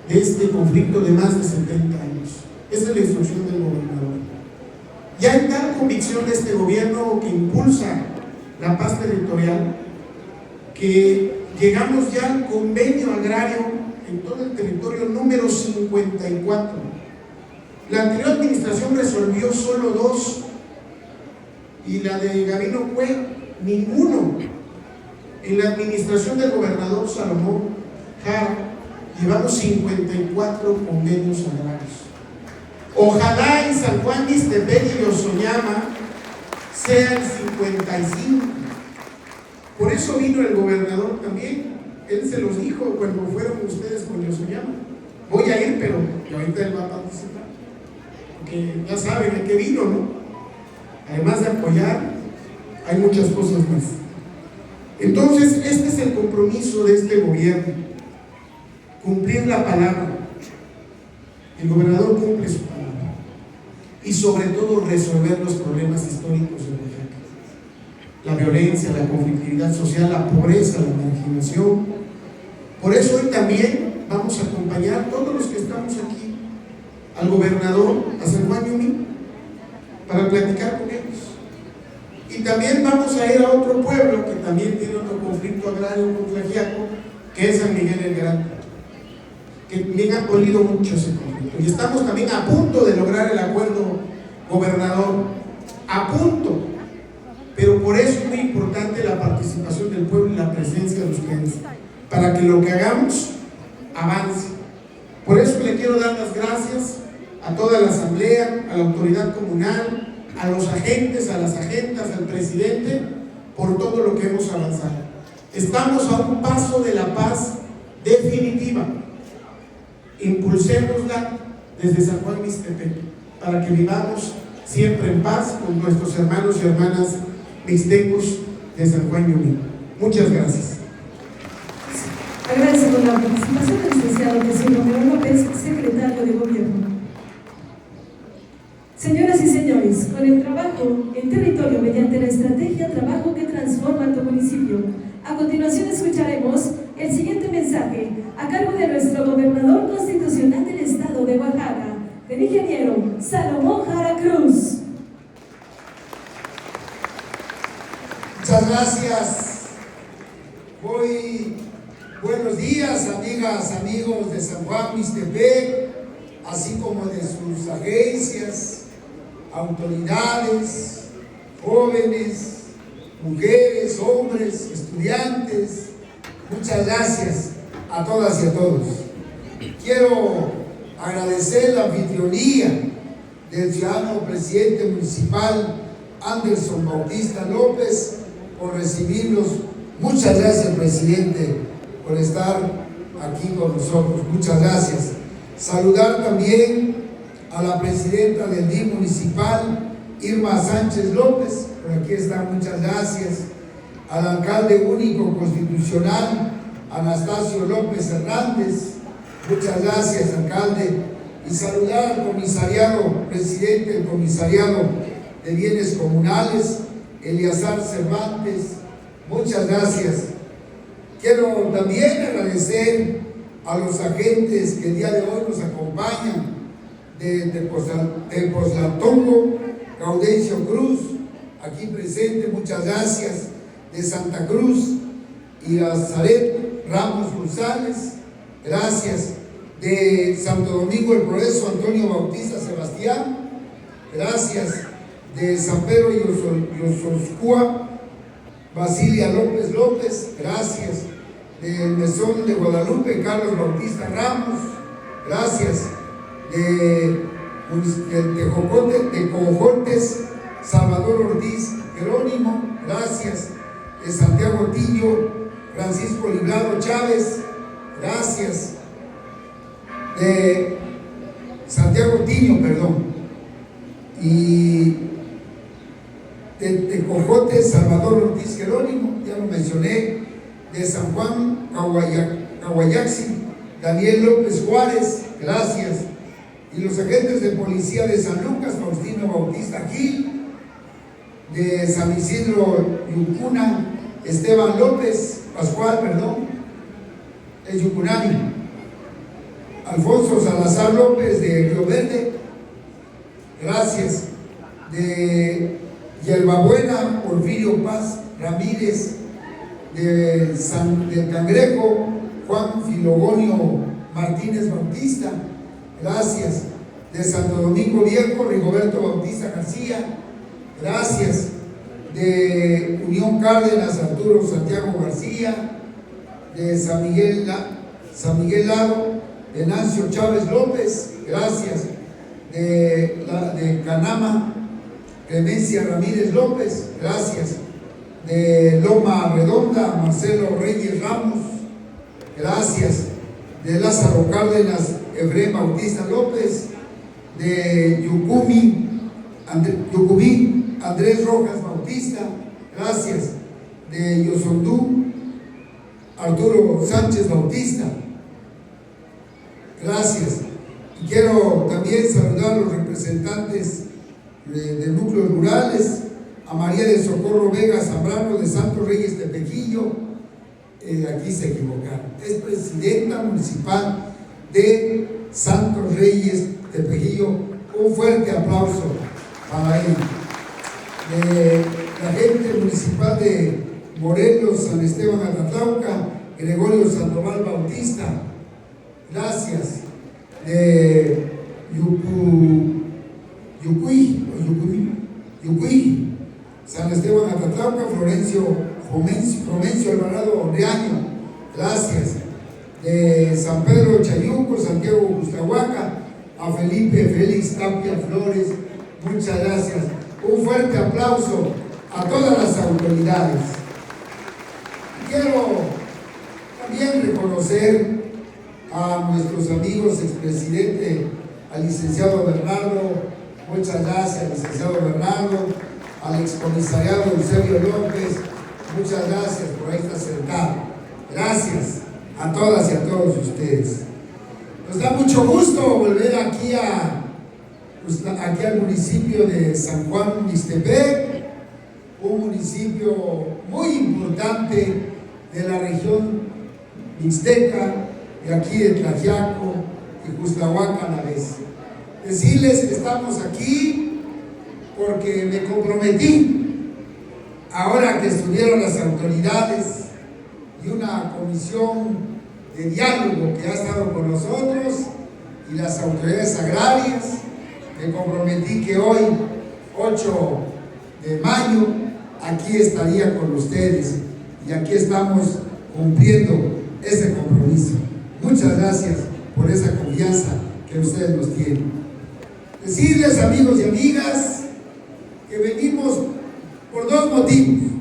de este conflicto de más de 70 años. Esa es la instrucción del gobernador. Ya hay tal convicción de este gobierno que impulsa la paz territorial, que llegamos ya al convenio agrario en todo el territorio número 54. La anterior administración resolvió solo 2, y la de Gabino Cue, ninguno. En la administración del gobernador Salomón Jara llevamos 54 convenios agrarios. Ojalá en San Juan Mixtepec y Yosoyama sean 55. Por eso vino el gobernador también. Él se los dijo cuando fueron ustedes con Yosoyama: voy a ir, pero ahorita él va a participar, porque ya saben a qué vino, ¿no? Además de apoyar, hay muchas cosas más. Entonces, este es el compromiso de este gobierno: cumplir la palabra. El gobernador cumple su palabra, y sobre todo resolver los problemas históricos de Oaxaca: la violencia, la conflictividad social, la pobreza, la marginación. Por eso hoy también vamos a acompañar, todos los que estamos aquí, al gobernador, a San Juan Ñuñí, para platicar con ellos. Y también vamos a ir a otro pueblo que también tiene otro conflicto agrario con Tlaxiaco, que es San Miguel el Grande, que también ha dolido mucho ese conflicto. Y estamos también a punto de lograr el acuerdo, gobernador, a punto. Pero por eso es muy importante la participación del pueblo y la presencia de ustedes, para que lo que hagamos avance. Por eso le quiero dar las gracias a toda la asamblea, a la autoridad comunal, a los agentes, a las agentas, al presidente, por todo lo que hemos avanzado. Estamos a un paso de la paz definitiva. Impulsémosla desde San Juan Mixtepec, para que vivamos siempre en paz con nuestros hermanos y hermanas mixtecos de San Juan Ñuñí. Muchas gracias. Agradecemos la participación del licenciado Jesús Romero López, secretario de Gobierno. Señoras y señores, con el trabajo en territorio mediante la estrategia Trabajo que Transforma tu Municipio, a continuación escucharemos el siguiente mensaje a cargo de nuestro gobernador constitucional del estado de Oaxaca, del ingeniero Salomón Jara Cruz. Muchas gracias. Buenos días, amigas, amigos de San Juan Mixtepec, así como de sus agencias, autoridades, jóvenes, mujeres, hombres, estudiantes. Muchas gracias a todas y a todos. Quiero agradecer la anfitrionía del ciudadano presidente municipal Anderson Bautista López por recibirnos. Muchas gracias, presidente, por estar aquí con nosotros. Muchas gracias. Saludar también a la presidenta del DIF municipal, Irma Sánchez López, por aquí está, muchas gracias. Al alcalde único constitucional, Anastasio López Hernández, muchas gracias, alcalde. Y saludar al comisariado, presidente del comisariado de bienes comunales, Eliazar Cervantes, muchas gracias. Quiero también agradecer a los agentes que el día de hoy nos acompañan, de Tepozlatongo, Gaudencio Cruz, aquí presente, muchas gracias, de Santa Cruz y Nazaret Ramos González, gracias, de Santo Domingo el Progreso, Antonio Bautista Sebastián, gracias, de San Pedro y Ososcua, Basilia López López, gracias, del Mesón de Guadalupe, Carlos Bautista Ramos, gracias, de Cojotes, Salvador Ortiz Jerónimo, gracias, de Santiago Tillo, Francisco Librado Chávez, gracias, de Santiago Tillo, perdón, y de Cojotes, Salvador Ortiz Jerónimo, ya lo mencioné, de San Juan Caguayaxi, Daniel López Juárez, gracias, y los agentes de policía de San Lucas, Faustino Bautista Gil, de San Isidro Yucuna, Esteban López, Pascual, perdón, es Yucunani, Alfonso Salazar López de Río Verde, gracias, de Yerbabuena, Porfirio Paz Ramírez, del Cangrejo, Juan Filogonio Martínez Bautista, gracias, de Santo Domingo Viejo, Rigoberto Bautista García, gracias, de Unión Cárdenas, Arturo Santiago García, de San Miguel Lado, de Nancio Chávez López, gracias, de Canama, Clemencia Ramírez López, gracias, de Loma Redonda, Marcelo Reyes Ramos, gracias, de Lázaro Cárdenas, Efrén Bautista López, de Yucumí, Andrés Rojas Bautista, gracias, de Yosondú, Arturo Sánchez Bautista, gracias. Y quiero también saludar a los representantes de núcleos rurales, a María de Socorro Vega Zambrano de Santos Reyes Tepejillo, aquí se equivocaron, es presidenta municipal de Santos Reyes Tepejillo, un fuerte aplauso para él. De la gente municipal de Morelos, San Esteban Atatlauca, Gregorio Sandoval Bautista, gracias. De Yucuy, San Esteban Atatlauca, Florencio Alvarado Riaño, gracias. De San Pedro Chayuco, Santiago Gustahuaca, a Felipe Félix Tapia Flores, muchas gracias. Un fuerte aplauso a todas las autoridades. Quiero también reconocer a nuestros amigos expresidente, al licenciado Bernardo, muchas gracias, licenciado Bernardo, al excomisariado Eusebio López, muchas gracias por ahí estar sentado. Gracias a todas y a todos ustedes. Nos da mucho gusto volver aquí al municipio de San Juan Mixtepec, un municipio muy importante de la región mixteca, de aquí de Tlaxiaco y Justahuaca a la vez. Decirles que estamos aquí porque me comprometí, ahora que estuvieron las autoridades y una comisión de diálogo que ha estado con nosotros y las autoridades agrarias, me comprometí que hoy, 8 de mayo, aquí estaría con ustedes y aquí estamos cumpliendo ese compromiso. Muchas gracias por esa confianza que ustedes nos tienen. Decirles, amigos y amigas, que venimos por dos motivos.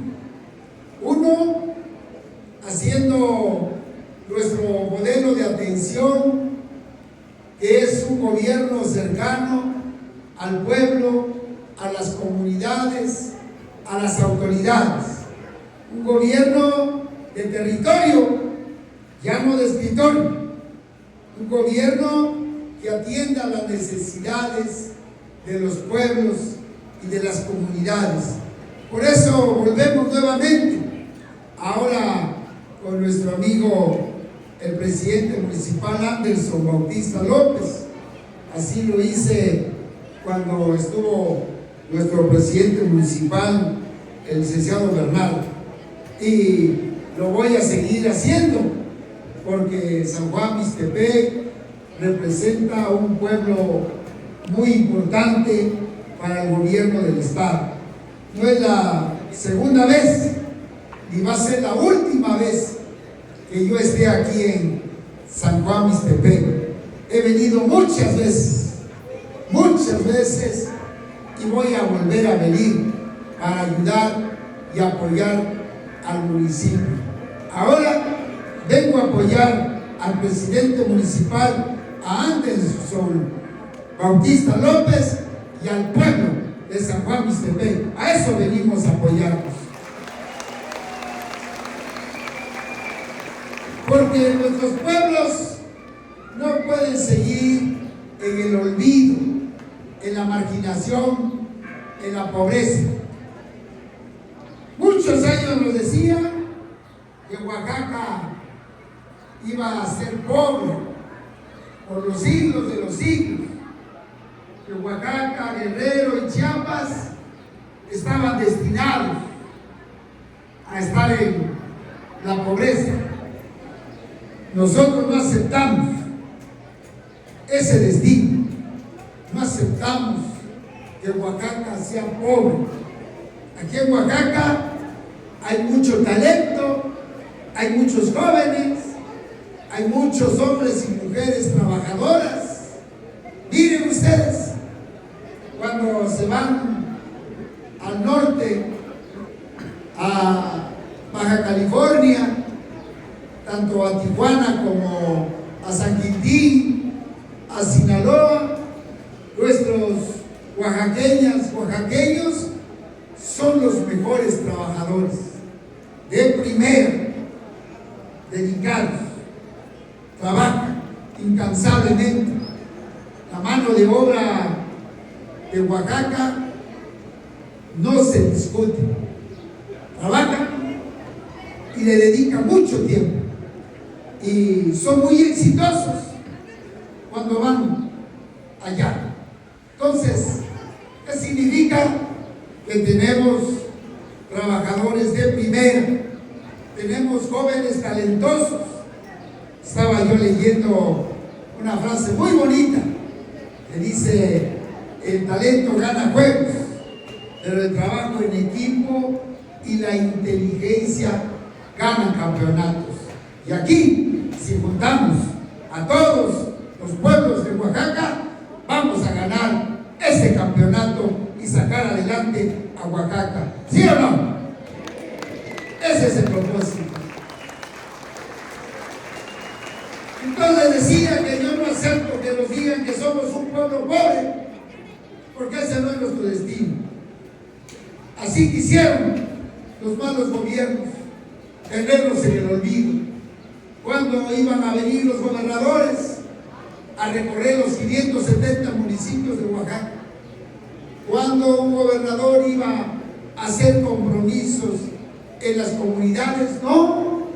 Uno, haciendo nuestro modelo de atención, que es un gobierno cercano al pueblo, a las comunidades, a las autoridades. Un gobierno de territorio, ya no de escritorio. Un gobierno que atienda las necesidades de los pueblos y de las comunidades. Por eso volvemos nuevamente, ahora con nuestro amigo el presidente municipal Anderson Bautista López, Así lo hice cuando estuvo nuestro presidente municipal, el licenciado Bernardo. Y lo voy a seguir haciendo, porque San Juan Mixtepec representa un pueblo muy importante para el gobierno del estado. No es la segunda vez, ni va a ser la última vez que yo esté aquí en San Juan Mixtepec. He venido muchas veces, y voy a volver a venir para ayudar y apoyar al municipio. Ahora vengo a apoyar al presidente municipal, a Anderson Bautista López, y al pueblo de San Juan Mixtepec. A eso venimos a apoyarnos. Porque nuestros pueblos no pueden seguir en el olvido, en la marginación, en la pobreza. Muchos años nos decían que Oaxaca iba a ser pobre por los siglos de los siglos, que Oaxaca, Guerrero y Chiapas estaban destinados a estar en la pobreza. Nosotros no aceptamos ese destino, no aceptamos que Oaxaca sea pobre. Aquí en Oaxaca hay mucho talento, hay muchos jóvenes, hay muchos hombres y mujeres trabajadoras. Miren ustedes, cuando se van al norte, a Baja California, tanto a Tijuana como a San Quintín, a Sinaloa, nuestros oaxaqueños son los mejores trabajadores, de primera, dedicados, trabajan incansablemente. La mano de obra de Oaxaca no se discute, trabajan y le dedican mucho tiempo y son muy exitosos cuando van allá. Entonces, ¿qué significa? Que tenemos trabajadores de primera, tenemos jóvenes talentosos. Estaba yo leyendo una frase muy bonita que dice: el talento gana juegos, pero el trabajo en equipo y la inteligencia ganan campeonatos. Y aquí, si juntamos a todos los pueblos de Oaxaca, vamos a ganar ese campeonato y sacar adelante a Oaxaca. ¿Sí o no? Ese es el propósito. Entonces decía que yo no acepto que nos digan que somos un pueblo pobre, porque ese no es nuestro destino. Así quisieron los malos gobiernos tenernos en el olvido. Cuando iban a venir los gobernadores a recorrer los 570 municipios de Oaxaca, cuando un gobernador iba a hacer compromisos en las comunidades, no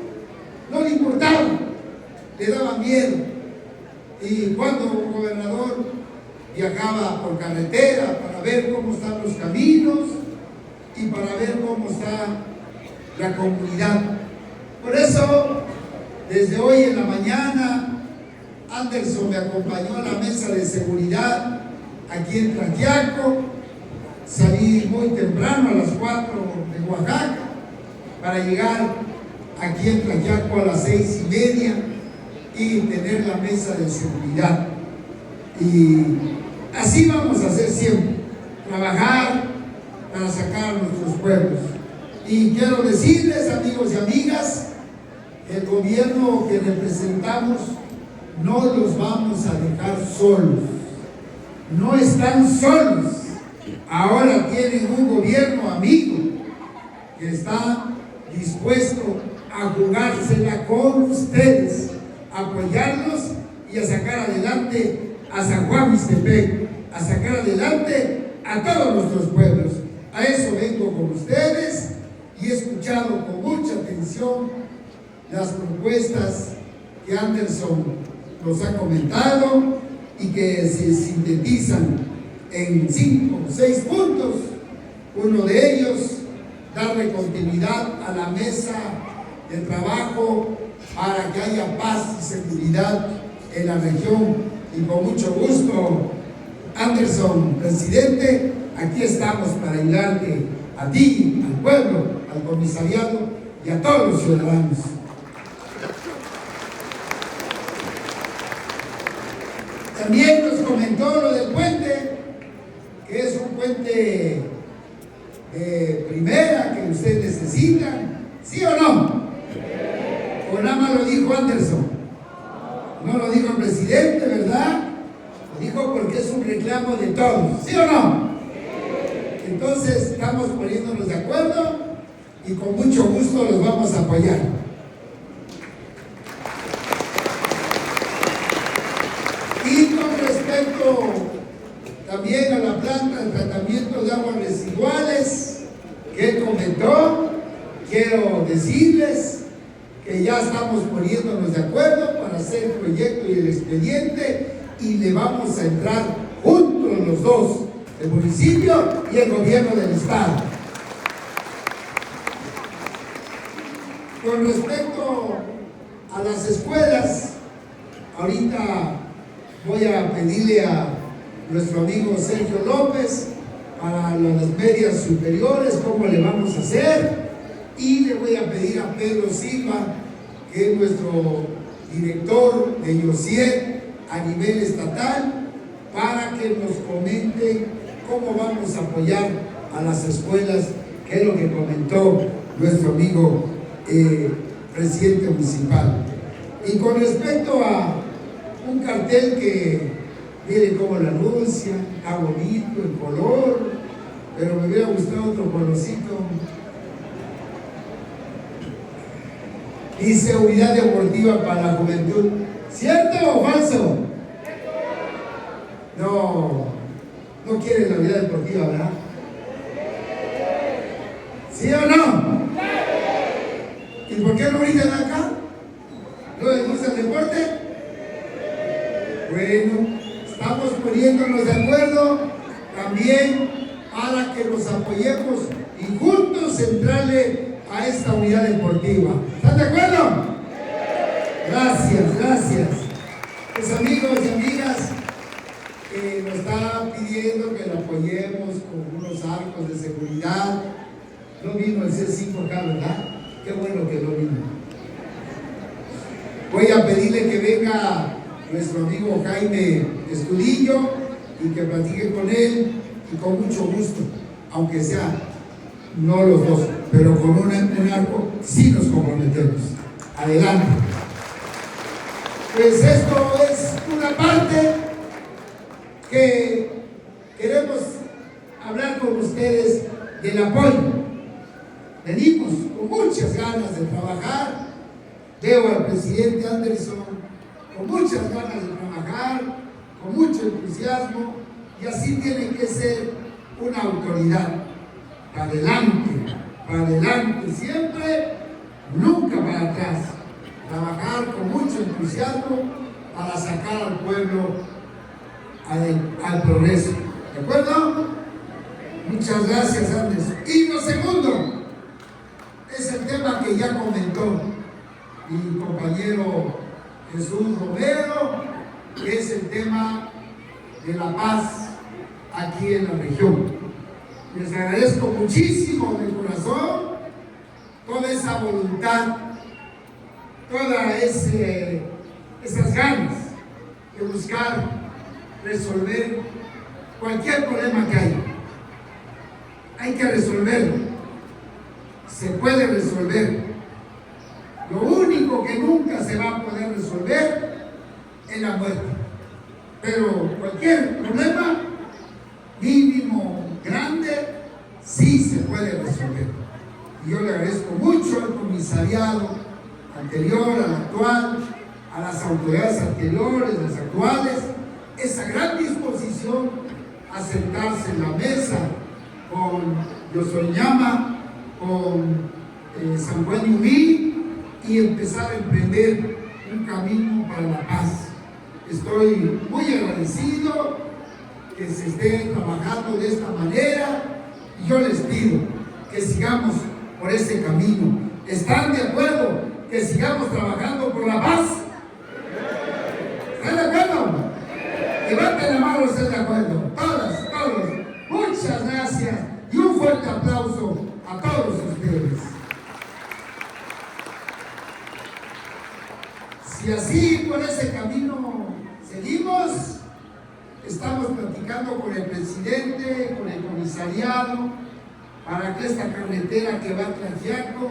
le importaba, le daba miedo. Y cuando un gobernador viajaba por carretera para ver cómo están los caminos y para ver cómo está la comunidad. Por eso, desde hoy en la mañana, Anderson me acompañó a la mesa de seguridad aquí en Tlaxiaco. Salí muy temprano, a las 4 de Oaxaca, para llegar aquí en Tlaxiaco a las 6:30 y tener la mesa de seguridad. Y así vamos a hacer siempre, trabajar para sacar a nuestros pueblos. Y quiero decirles, amigos y amigas, el gobierno que representamos no los vamos a dejar solos. No están solos. Ahora tienen un gobierno amigo que está dispuesto a jugársela con ustedes, a apoyarlos y a sacar adelante a San Juan Mixtepec, a sacar adelante a todos nuestros pueblos. A eso vengo con ustedes y he escuchado con mucha atención las propuestas que Anderson nos ha comentado y que se sintetizan en 5 o 6 puntos. Uno de ellos, darle continuidad a la mesa de trabajo para que haya paz y seguridad en la región. Y con mucho gusto, Anderson, presidente, aquí estamos para ayudarte a ti, al pueblo, al comisariado y a todos los ciudadanos. También nos comentó lo del puente, que es un puente de primera que ustedes necesitan, ¿sí o no? O nada más lo dijo Anderson, no lo dijo el presidente, ¿verdad? Lo dijo porque es un reclamo de todos, ¿sí o no? Entonces estamos poniéndonos de acuerdo y con mucho gusto los vamos a apoyar. Y con respecto también a la planta de tratamiento de aguas residuales que él comentó, quiero decirles que ya estamos poniéndonos de acuerdo para hacer el proyecto y el expediente y le vamos a entrar juntos los dos, el municipio y el gobierno del estado. Con respecto a las escuelas, ahorita voy a pedirle a nuestro amigo Sergio López para las medias superiores cómo le vamos a hacer, y le voy a pedir a Pedro Silva, que es nuestro director de IOSIET a nivel estatal, para que nos comente cómo vamos a apoyar a las escuelas, que es lo que comentó nuestro amigo presidente municipal. Y con respecto a un cartel que miren cómo lo anuncia, está bonito el color, pero me hubiera gustado otro colorcito. Dice unidad deportiva para la juventud. ¿Cierto o falso? No quieren la unidad deportiva, ¿verdad? ¿Sí o no? ¿Y por qué no gritan acá? ¿No les gusta el deporte? Bueno, estamos poniéndonos de acuerdo también para que nos apoyemos y juntos entrarle a esta unidad deportiva. ¿Están de acuerdo? Gracias. Pues amigos y amigas, nos está pidiendo que lo apoyemos con unos arcos de seguridad. No vino el C5 acá, ¿verdad? Qué bueno que no vino. Voy a pedirle que venga nuestro amigo Jaime Estudillo y que platique con él, y con mucho gusto, aunque sea no los dos, pero con un arco sí nos comprometemos. Adelante. Pues esto es una parte que queremos hablar con ustedes del apoyo. Venimos con muchas ganas de trabajar. Veo al presidente Anderson con muchas ganas de trabajar, con mucho entusiasmo, y así tiene que ser una autoridad. Para adelante siempre, nunca para atrás. Trabajar con mucho entusiasmo para sacar al pueblo al progreso. ¿De acuerdo? Muchas gracias, Anderson. Y lo segundo es el tema que ya comentó mi compañero Jesús Romero, que es el tema de la paz aquí en la región. Les agradezco muchísimo de corazón toda esa voluntad, todas esas ganas de buscar resolver cualquier problema que haya. Hay que resolverlo. Se puede resolver. Lo único que nunca se va a poder resolver es la muerte. Pero cualquier problema, mínimo, grande, sí se puede resolver. Y yo le agradezco mucho al comisariado anterior, al actual, a las autoridades anteriores, las actuales, esa gran disposición a sentarse en la mesa con Yosoñama, con San Juan de Ubí, y empezar a emprender un camino para la paz. estoy muy agradecido que se esté trabajando de esta manera y yo les pido que sigamos por ese camino. ¿Están de acuerdo que sigamos trabajando por la paz? ¿Están de acuerdo? Levanten la mano, ¿están de acuerdo? Todas, todos. Muchas gracias y un fuerte aplauso a todos ustedes. Si así por ese camino seguimos, estamos platicando con el presidente, con el comisariado, para que esta carretera que va a Tlaxiaco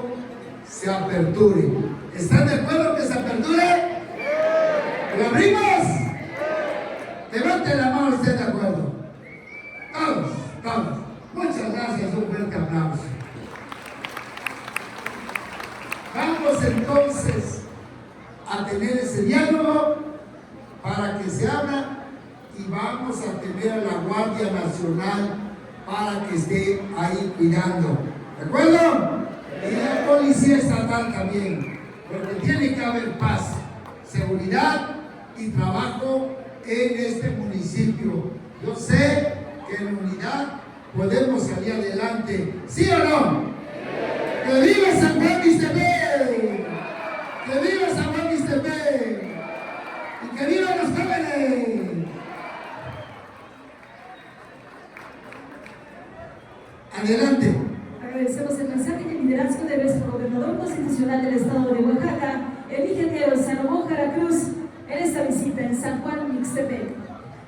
se aperture. ¿Están de acuerdo que se aperture? ¿Lo abrimos? Levanten la mano, ¿estén de acuerdo? Todos, todos. Muchas gracias, un fuerte aplauso. Vamos entonces a tener ese diálogo para que se abra y vamos a tener a la Guardia Nacional para que esté ahí cuidando. ¿De acuerdo? Y la Policía Estatal también, porque tiene que haber paz, seguridad y trabajo en este municipio. Yo sé que en unidad podemos salir adelante. ¿Sí o no? ¡Que viva San Juan Mixtepec! ¡Que viva San Juan Mixtepec! ¡Y que vivan los jóvenes! Adelante. Agradecemos el mensaje y el liderazgo de nuestro gobernador constitucional del estado de Oaxaca, el ingeniero Salomón Jara Cruz, en esta visita en San Juan Mixtepec.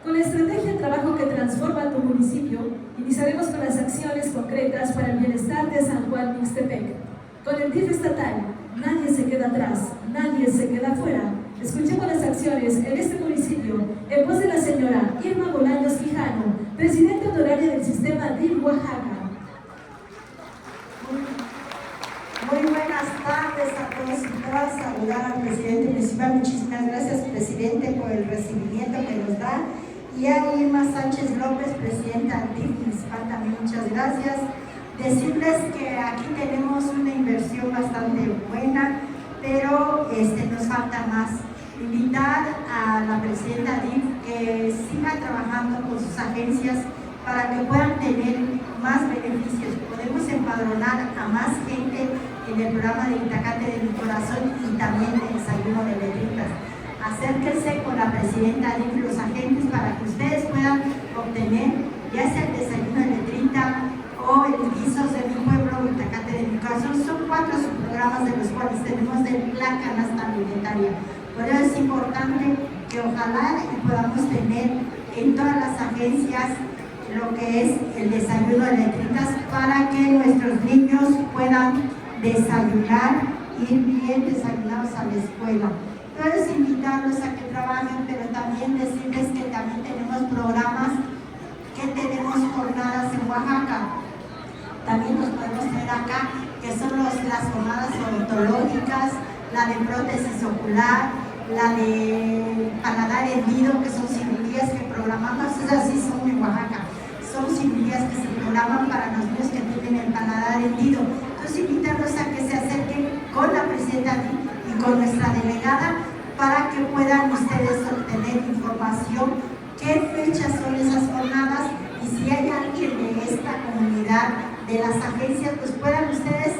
Con la estrategia de trabajo que transforma tu municipio, iniciaremos con las acciones concretas para el bienestar de San Juan Mixtepec. Con el DIF estatal, nadie se queda atrás, nadie se queda afuera. Escuchemos las acciones en este municipio en voz de la señora Irma Bolaños Quijano, presidenta honoraria del sistema DIF Oaxaca. Muy buenas tardes a todos y todas. Saludar al presidente municipal. Muchísimas gracias, presidente, por el recibimiento que nos da. Y a Irma Sánchez López, presidenta del DIF municipal, también muchas gracias. Decirles que aquí tenemos una inversión bastante buena, pero nos falta más. Invitar a la presidenta DIF que siga trabajando con sus agencias para que puedan tener más beneficios. Podemos empadronar a más gente en el programa de Itacate de mi Corazón y también el desayuno de letritas. Acérquense con la presidenta DIF y los agentes para que ustedes puedan obtener ya sea el desayuno de letrita o el guisos de mi pueblo, Itacate de mi Corazón. Son 4 subprogramas de los cuales tenemos del plan canasta alimentaria. Por eso es importante que ojalá podamos tener en todas las agencias lo que es el desayuno de letritas para que nuestros niños puedan desayunar, ir bien desayunados a la escuela. Entonces invitarlos a que trabajen, pero también decirles que también tenemos programas, que tenemos jornadas en Oaxaca. También los podemos tener acá, que son las jornadas odontológicas, la de prótesis ocular, la de paladar hendido, que son cirugías que programamos, así son en Oaxaca. Son cirugías que se programan para los niños que tienen el paladar hendido. Entonces invitarlos a que se acerquen con la presidenta y con nuestra delegada para que puedan ustedes obtener información, qué fechas son esas jornadas y si hay alguien de esta comunidad, de las agencias, pues puedan ustedes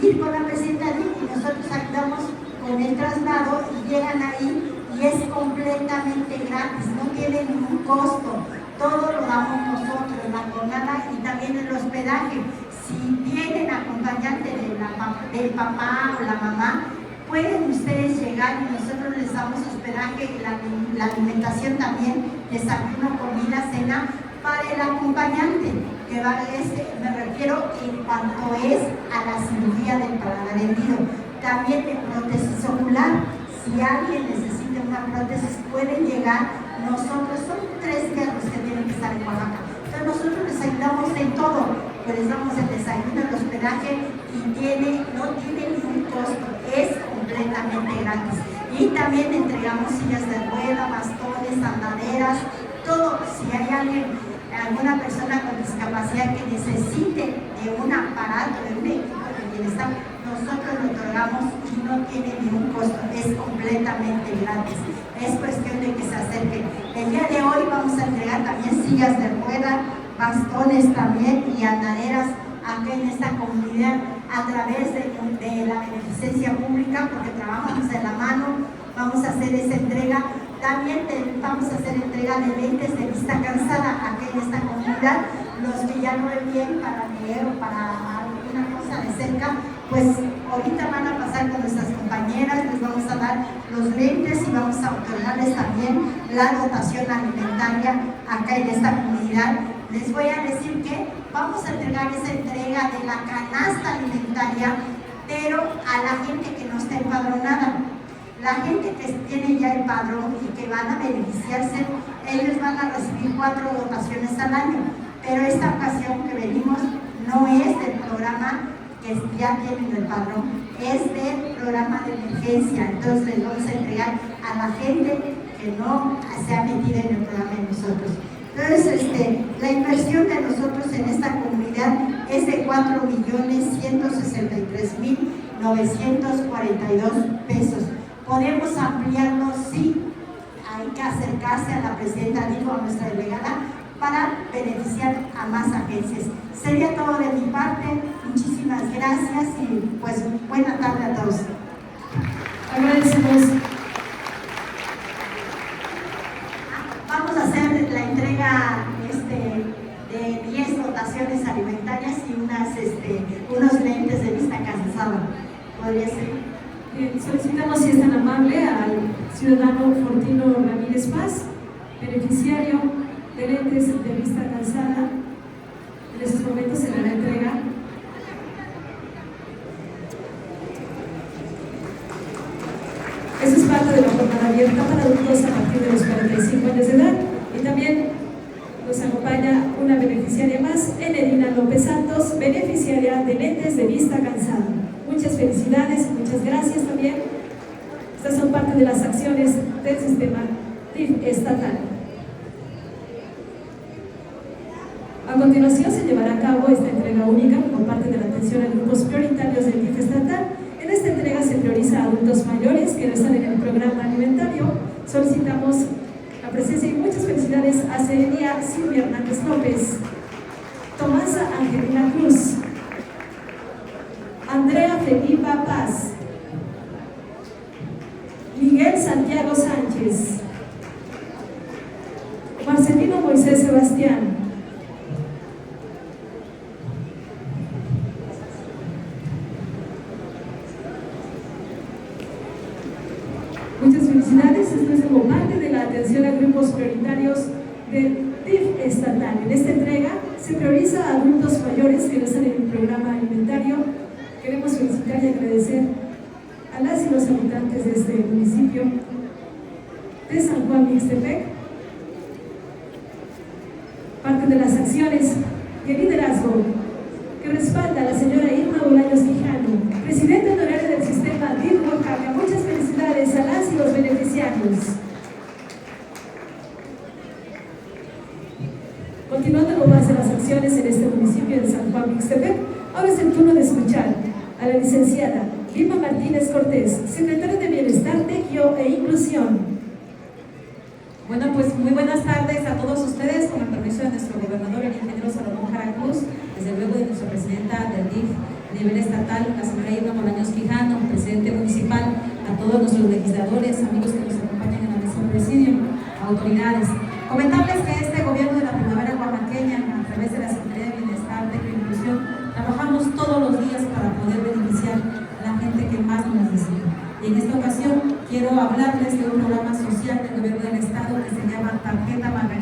ir con la presidenta y nosotros ayudamos con el traslado y llegan ahí y es completamente gratis, no tiene ningún costo. Todo lo damos nosotros, la jornada y también el hospedaje. Si tienen acompañante del papá o la mamá, pueden ustedes llegar y nosotros les damos hospedaje y la alimentación también, desayuno, comida, cena para el acompañante, que va me refiero en cuanto es a la cirugía del paladar hendido. También de prótesis ocular. Si alguien necesita una prótesis, pueden llegar. Nosotros son 3 días los que tienen que estar en Oaxaca. Entonces nosotros les ayudamos en todo. Pues les damos el desayuno, el hospedaje y no tiene ningún costo. Es completamente gratis. Y también entregamos sillas de rueda, bastones, andaderas, todo. Si hay alguna persona con discapacidad que necesite de un aparato, de un equipo de bienestar, nosotros lo otorgamos y no tiene ningún costo. Es completamente gratis. es cuestión de que se acerquen. El día de hoy vamos a entregar también sillas de rueda, bastones también y andaderas acá en esta comunidad a través de la beneficencia pública, porque trabajamos de la mano. Vamos a hacer esa entrega. También vamos a hacer entrega de lentes de vista cansada acá en esta comunidad. Los que ya no ven bien para leer o para alguna cosa de cerca, pues ahorita van a pasar con nuestras compañeras, les vamos a dar los lentes y vamos a otorgarles también la dotación alimentaria acá en esta comunidad. Les voy a decir que vamos a entregar esa entrega de la canasta alimentaria, pero a la gente que no está empadronada. La gente que tiene ya el padrón y que van a beneficiarse, ellos van a recibir 4 dotaciones al año. Pero esta ocasión que venimos no es del programa que ya tienen el padrón, es del programa de emergencia. Entonces les vamos a entregar a la gente que no se ha metido en el programa de nosotros. Entonces, la inversión de nosotros en esta comunidad es de 4.163.942 pesos. Podemos ampliarlo, sí, hay que acercarse a la presidenta DIF, a nuestra delegada, para beneficiar a más agencias. Sería todo de mi parte. Muchísimas gracias y pues buena tarde a todos. Agradecemos. Vamos a hacer la entrega de 10 dotaciones alimentarias y unos lentes de vista cansada. ¿Podría ser? Bien, solicitamos, si es tan amable, al ciudadano Fortino Ramírez Paz, beneficiario de lentes de vista cansada. En estos momentos se le da entrega. Eso es parte de la jornada abierta para adultos a partir de los 45 años de edad. Y también nos acompaña una beneficiaria más, Enedina López Santos, beneficiaria de lentes de vista cansada. Muchas felicidades, muchas gracias también. Estas son parte de las acciones del sistema DIF estatal. A continuación se llevará a cabo esta entrega única por parte de la atención a grupos prioritarios del DIF estatal. En esta entrega se prioriza a adultos mayores que no están en el programa alimentario. Solicitamos la presencia y muchas felicidades a Serenia Silvia Hernández López, Tomasa Angelina Cruz, Andrea Felipa Paz, Miguel Santiago Sánchez, Marcelino Moisés Sebastián, muchas felicidades. Esto es como parte de la atención a grupos prioritarios del DIF estatal. En esta entrega se prioriza a adultos mayores que no están en el programa alimentario. Queremos felicitar y agradecer a las y los habitantes de este municipio de San Juan Mixtepec. Parte de las acciones y el liderazgo que respalda a la señora Irma Bolaños Quijano, presidenta honoraria del sistema DIF Oaxaca. Muchas felicidades a las y los beneficiarios. Continuando con más de las acciones en este municipio de San Juan Mixtepec, ahora es el turno de escuchar a la licenciada Vilma Martínez Cortés, secretaria de Bienestar, Tecyo e Inclusión. Bueno, pues muy buenas tardes a todos ustedes, con el permiso de nuestro gobernador, el ingeniero Salomón Jara Cruz, desde luego de nuestra presidenta del DIF a nivel estatal, la señora Irma Bolaños Quijano, presidente municipal, a todos nuestros legisladores, amigos que nos acompañan en la mesa de presidio, autoridades. Comentarles que este gobierno de la primavera oaxaqueña, a través de la Secretaría de Bienestar, Tecyo e Inclusión, trabajamos todos los días para poder beneficiar a la gente que más nos necesita. Y en esta ocasión quiero hablarles de un programa social del gobierno del estado que se llama Tarjeta Margarita